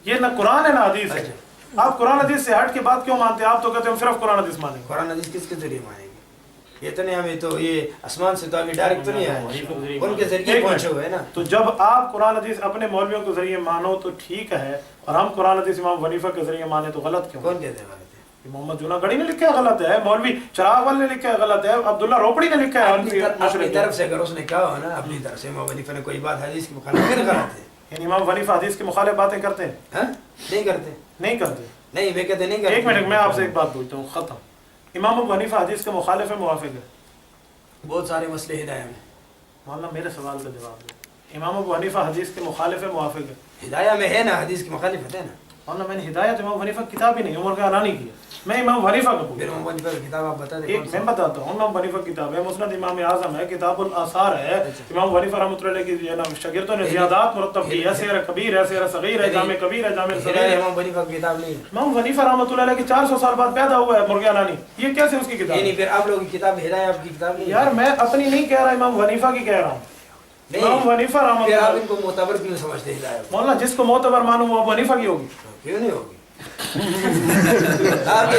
یہ نہ قرآن ہے نہ حدیث ہے۔ آپ قرآن حدیث سے ہٹ کے بات کیوں مانتے ہیں؟ آپ تو کہتے ہیں ہم صرف قرآن حدیث مانیں گے۔ قرآن حدیث کس کے ذریعے مانیں گے؟ اتنے ہمیں تو یہ آسمان سے تو ابھی ڈائریکٹ تو نہیں آئے، ان کے ذریعے ایک پہنچے منٹ۔ ہوئے نا۔ تو جب آپ قرآن حدیث اپنے مولویوں کے ذریعے مانو تو ٹھیک ہے، اور ہم قرآن حدیث امام حنیفہ کے ذریعے مانے تو غلط کیوں؟ کون کہتے ہیں غلط ہے؟ محمد جونا گڑھی نے لکھا ہے غلط ہے، مولوی چراغ والے نے لکھا ہے غلط ہے، عبداللہ روپڑی نے لکھا ہے اپنی طرف سے اگر اس نے کہا ہو نا، اپنی طرف سے امام حنیفہ نے کوئی بات حدیث کی مخالف پھر غلط ہے۔ یعنی امام حنیفہ حدیث کے مخالف باتیں کرتے ہیں؟ ہاں نہیں کرتے، نہیں کرتے۔ نہیں میں کہتے نہیں کرتے۔ ایک منٹ میں آپ سے ایک بات پوچھتا ہوں، ختم۔ امام ابو حنیفہ حدیث کے مخالف ہے موافق ہے؟ بہت سارے مسئلے ہدایہ میں، مولانا میرے سوال کا جواب دیں، امام ابو حنیفہ حدیث کے مخالف ہے موافق ہے؟ ہدایہ میں ہے نا، حدیث کی مخالفت ہے نا۔ مولانا میں نے ہدایت امام حنیفہ کی کتاب ہی نہیں، عمر کا اعلان ہی کیا، میں امام حنیفہ کا پوچھ پھر رہا ہوں۔ امام حنیفہ کی کتاب آپ بتا دیں ایک کون سی؟ میں بتاتا ہوں، امام حنیفہ کی کتاب ہے، مسند امام اعظم ہے، کتاب الاثار ہے، امام حنیفہ رحمۃ اللہ علیہ کی جناب شاگردوں نے زیادات مرتب کی ہے، سیر کبیر ہے، سیر صغیر ہے، جامع کبیر ہے، جامع صغیر ہے۔ امام حنیفہ کی کتاب نہیں ہے، امام حنیفہ رحمۃ اللہ علیہ کے 400 سال بعد پیدا ہوا ہے مرغی علانی، یہ کیسے اس کی کتاب یعنی ہے؟ پھر آپ لوگوں کی کتاب ہدایہ آپ کی کتاب نہیں ہے؟ یار میں اپنی نہیں کہہ رہا، امام حنیفہ کی کہہ رہا ہوں۔ امام حنیفہ رحمۃ پھر آپ اللہ ان کو معتبر کیوں سمجھتے ہیں ہدایہ کو؟ مولانا جس کو معتبر مانوں وہ ابو حنیفہ کی ہوگی۔ کیوں نہیں ہوگی؟ آپ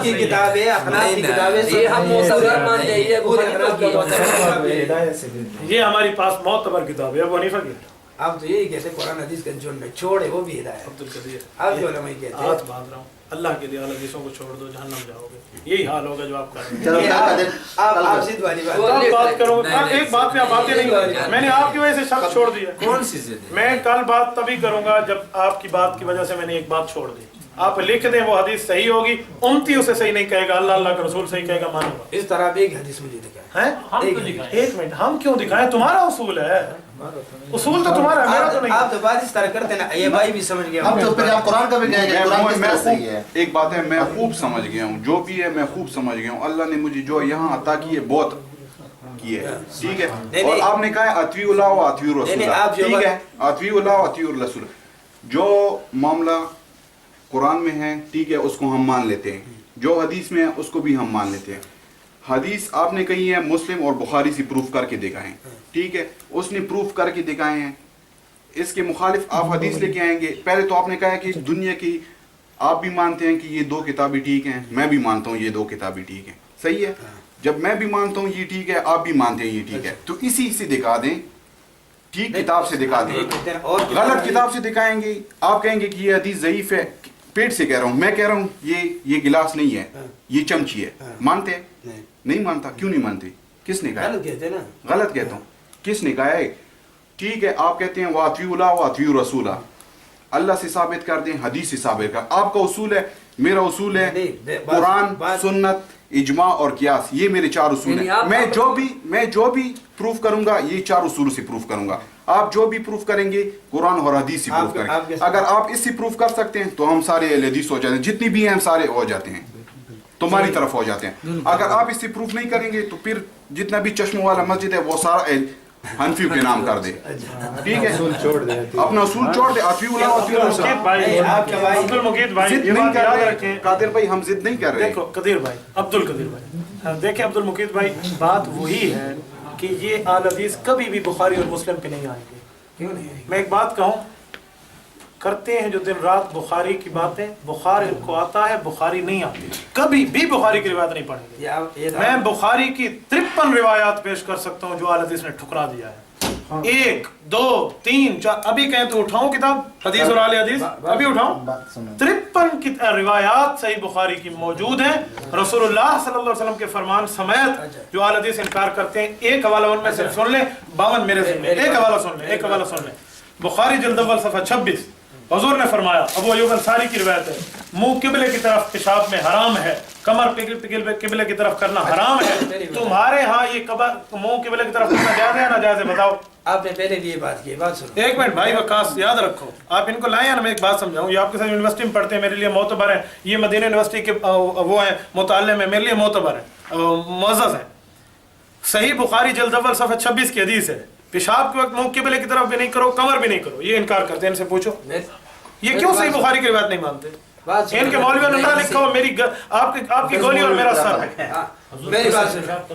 کی کتاب ہے، احناف کی کتاب ہے، یہ ہم معتبر مانتے ہیں، یہ ابو حنیفہ کی یہ ہماری پاس معتبر کتاب ہے ابو حنیفہ کی۔ آپ تو یہی کہتے ہیں قرآن حدیث کا جو چھوڑے وہ بھی ہدایت ہے۔ عبد القدیر آپ جو علماء کہتے ہیں ہاتھ باندھ رہا ہوں، اللہ کے لیے حدیثوں کو چھوڑ دو، جہنم جاؤ گے، یہی حال ہوگا جو آپ کر رہے ہیں۔ چلو یہ کل کا دن آپ ضد والی بات آپ بات کرو، ایک بات پہ آپ باتیں نہیں نہیں، کریں، میں نے آپ کی وجہ سے شک چھوڑ دیا۔ کون سی ضد ہے؟ میں کل بات تبھی کروں گا جب آپ کی بات کی وجہ سے میں نے ایک بات چھوڑ دی۔ آپ لکھ دیں وہ حدیث صحیح ہوگی، امتی اسے صحیح نہیں کہے گا، اللہ اللہ کا رسول صحیح کہے گا، مانوں گا۔ اس طرح آپ ایک حدیث مجھے دکھائیں۔ ہیں؟ ایک منٹ، ہم کیوں دکھائیں؟ تمہارا اصول ہے، اصول تو تمہارا ہے، میرا تو نہیں۔ آپ تو بات اس طرح کرتے ہیں نا، یہ بھائی بھی سمجھ گیا۔ اب تو پھر آپ قرآن کا بھی کہیں گے، قرآن کس طرح صحیح ہے؟ ایک بات ہے، میں خوب سمجھ گیا ہوں، جو بھی ہے میں خوب سمجھ گیا ہوں، اللہ نے مجھے جو یہاں عطا کی ہے بہت کی ہے، ٹھیک ہے۔ اور آپ نے کہا ہے اطیع اللہ و اطیع الرسول، ٹھیک ہے، اطیع اللہ و اطیع الرسول، جو معاملہ قرآن میں ہے ٹھیک ہے اس کو ہم مان لیتے ہیں، جو حدیث میں ہے اس کو بھی ہم مان لیتے ہیں۔ حدیث آپ نے کہی ہے مسلم اور بخاری سے پروف کر کے دکھائیں، ٹھیک ہے، اس نے پروف کر کے دکھائے ہیں، اس کے مخالف آپ حدیث لے کے آئیں گے۔ پہلے تو آپ نے کہا ہے کہ دنیا کی آپ بھی مانتے ہیں کہ یہ دو کتابیں ٹھیک ہیں، میں بھی مانتا ہوں یہ دو کتابیں ٹھیک ہیں، صحیح ہے۔ جب میں بھی مانتا ہوں یہ ٹھیک ہے، آپ بھی مانتے ہیں یہ ٹھیک ہے، تو اسی سے دکھا دیں، ٹھیک کتاب سے دکھا دیں۔ غلط کتاب سے دکھائیں گے، آپ کہیں گے کہ یہ حدیث ضعیف ہے، پیٹ سے کہہ رہا ہوں، میں کہہ رہا ہوں یہ گلاس نہیں ہے، یہ چمچی ہے، مانتے ہیں؟ نہیں مانتا، کیوں نہیں مانتے؟ کس نے کہا؟ غلط کہتے ہیں نا، غلط کہتا ہوں، کس نے کہا ہے؟ ٹھیک ہے، آپ کہتے ہیں وَأَطِيعُوا اللَّهَ وَأَطِيعُوا الرَّسُولَ، اللہ سے ثابت کر دیں، حدیث سے ثابت کر۔ آپ کا اصول ہے، میرا اصول ہے قرآن، سنت، اجماع اور قیاس، یہ میرے چار اصول ہیں۔ میں جو بھی پروف کروں گا یہ چار اصول سے پروف کروں گا، آپ جو بھی پروف کریں گے قرآن اور حدیث سے پروف کریں گے۔ اگر آپ اس سے پروف کر سکتے ہیں تو ہم سارے اہل حدیث ہو جاتے ہیں، جتنی بھی ہیں ہم سارے ہو جاتے ہیں، تمہاری طرف ہو جاتے ہیں۔ اگر آپ اس سے پروف نہیں کریں گے تو پھر جتنا بھی چشموں والا مسجد ہے وہ سارا حنفیوں کے نام کر دے، ٹھیک ہے، اپنا اصول چھوڑ دے، اطیعوا اللہ واطیعوا الرسول۔ عبد المقید بھائی ضد یہ نہیں بات کر یاد رہے، رکھیں۔ قادر بھائی ہم ضد نہیں کر رہے۔ دیکھو قدیر بھائی، عبد القدیر بھائی، دیکھیں عبد المقید بھائی، بات وہی ہے کہ یہ آل حدیث کبھی بھی بخاری اور مسلم کے نہیں آئیں گے۔ کیوں نہیں؟ میں ایک بات کہوں، کرتے ہیں جو دن رات بخاری کی باتیں، بخاری ان کو آتا ہے، بخاری نہیں آتی، کبھی بھی بخاری کی روایت نہیں پڑھیں گے۔ میں بخاری کی 53 روایات پیش کر سکتا ہوں جو آل حدیث نے ٹھکرا دیا ہے، 1 2 3 4، ابھی کہیں تو اٹھاؤں کتاب حدیث اور آل حدیث، ابھی اٹھاؤں 53 روایات صحیح بخاری کی موجود ہیں، رسول اللہ صلی اللہ علیہ وسلم کے فرمان سمیت جو آل حدیث انکار کرتے ہیں۔ ایک حوالہ ان میں سے سن لیں، 52 میرے سے، ایک حوالہ سن لیں، ایک حوالہ سن لیں، بخاری جلد اول صفحہ 26، حضور نے فرمایا، ابو ایوب انصاری کی روایت ہے، منہ قبلے کی طرف پیشاب میں حرام ہے، کمر قبلے کی طرف کرنا حرام ہے، تمہارے ہاں یہ منہ قبلے کی طرف کرنا جائز ہے یا ناجائز ہے؟ بتاؤ۔ آپ نے پہلے بھی یہ بات کی، بات سنو۔ ایک منٹ بھائی وقاص، یاد رکھو، آپ ان کو لائیں یا میں ایک بات سمجھاؤں، یہ آپ کے ساتھ یونیورسٹی میں پڑھتے ہیں، میرے لیے معتبر ہیں، یہ مدینہ یونیورسٹی کے وہ ہیں متعلم ہیں، میرے لیے معتبر ہیں، معزز ہیں۔ صحیح بخاری جلد اول صفحہ 26 کی حدیث ہے، پیشاب کے وقت منہ قبلے کی طرف بھی نہیں کرو، کمر بھی نہیں کرو، یہ انکار کرتے ہیں، ان سے پوچھو یہ کیوں صحیح بخاری کی روایت نہیں مانتے؟ ان کے مولویوں نے نہ لکھا ہو میری آپ کی گولی اور میرا سر ہے۔ میری بات سنو،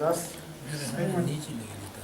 10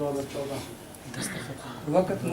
2014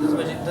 10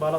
12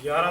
11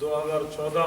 2014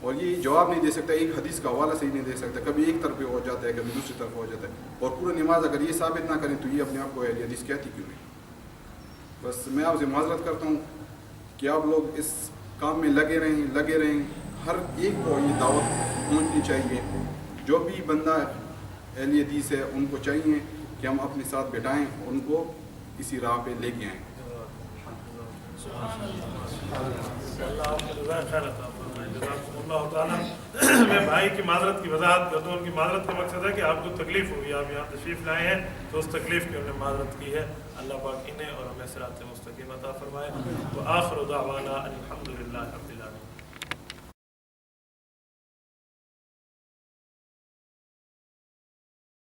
اور یہ جواب نہیں دے سکتا, ایک حدیث کا حوالہ صحیح نہیں دے سکتا, کبھی ایک طرف ہو جاتا ہے کبھی دوسری طرف ہو جاتا ہے, اور پورا نماز اگر یہ ثابت نہ کریں تو یہ اپنے آپ کو اہل حدیث کہتی کیوں نہیں. بس میں آپ سے معذرت کرتا ہوں کہ آپ لوگ اس کام میں لگے رہیں, ہر ایک کو یہ دعوت پہنچنی چاہیے. جو بھی بندہ اہل حدیث ہے ان کو چاہیے کہ ہم اپنے ساتھ بٹھائیں, ان کو اسی راہ پہ لے کے آئیں. اللہ تعالیٰ میں بھائی کی معذرت کی وضاحت کرتا ہوں. ان کی معذرت کا مقصد ہے کہ آپ کو تکلیف ہوئی, آپ یہاں تشریف لائے ہیں تو اس تکلیف کی انہوں نے معذرت کی ہے. اللہ پاک انہیں اور ہمیں صراط مستقیم عطا فرمائے. وآخر دعوانا الحمدللہ رب العالمین.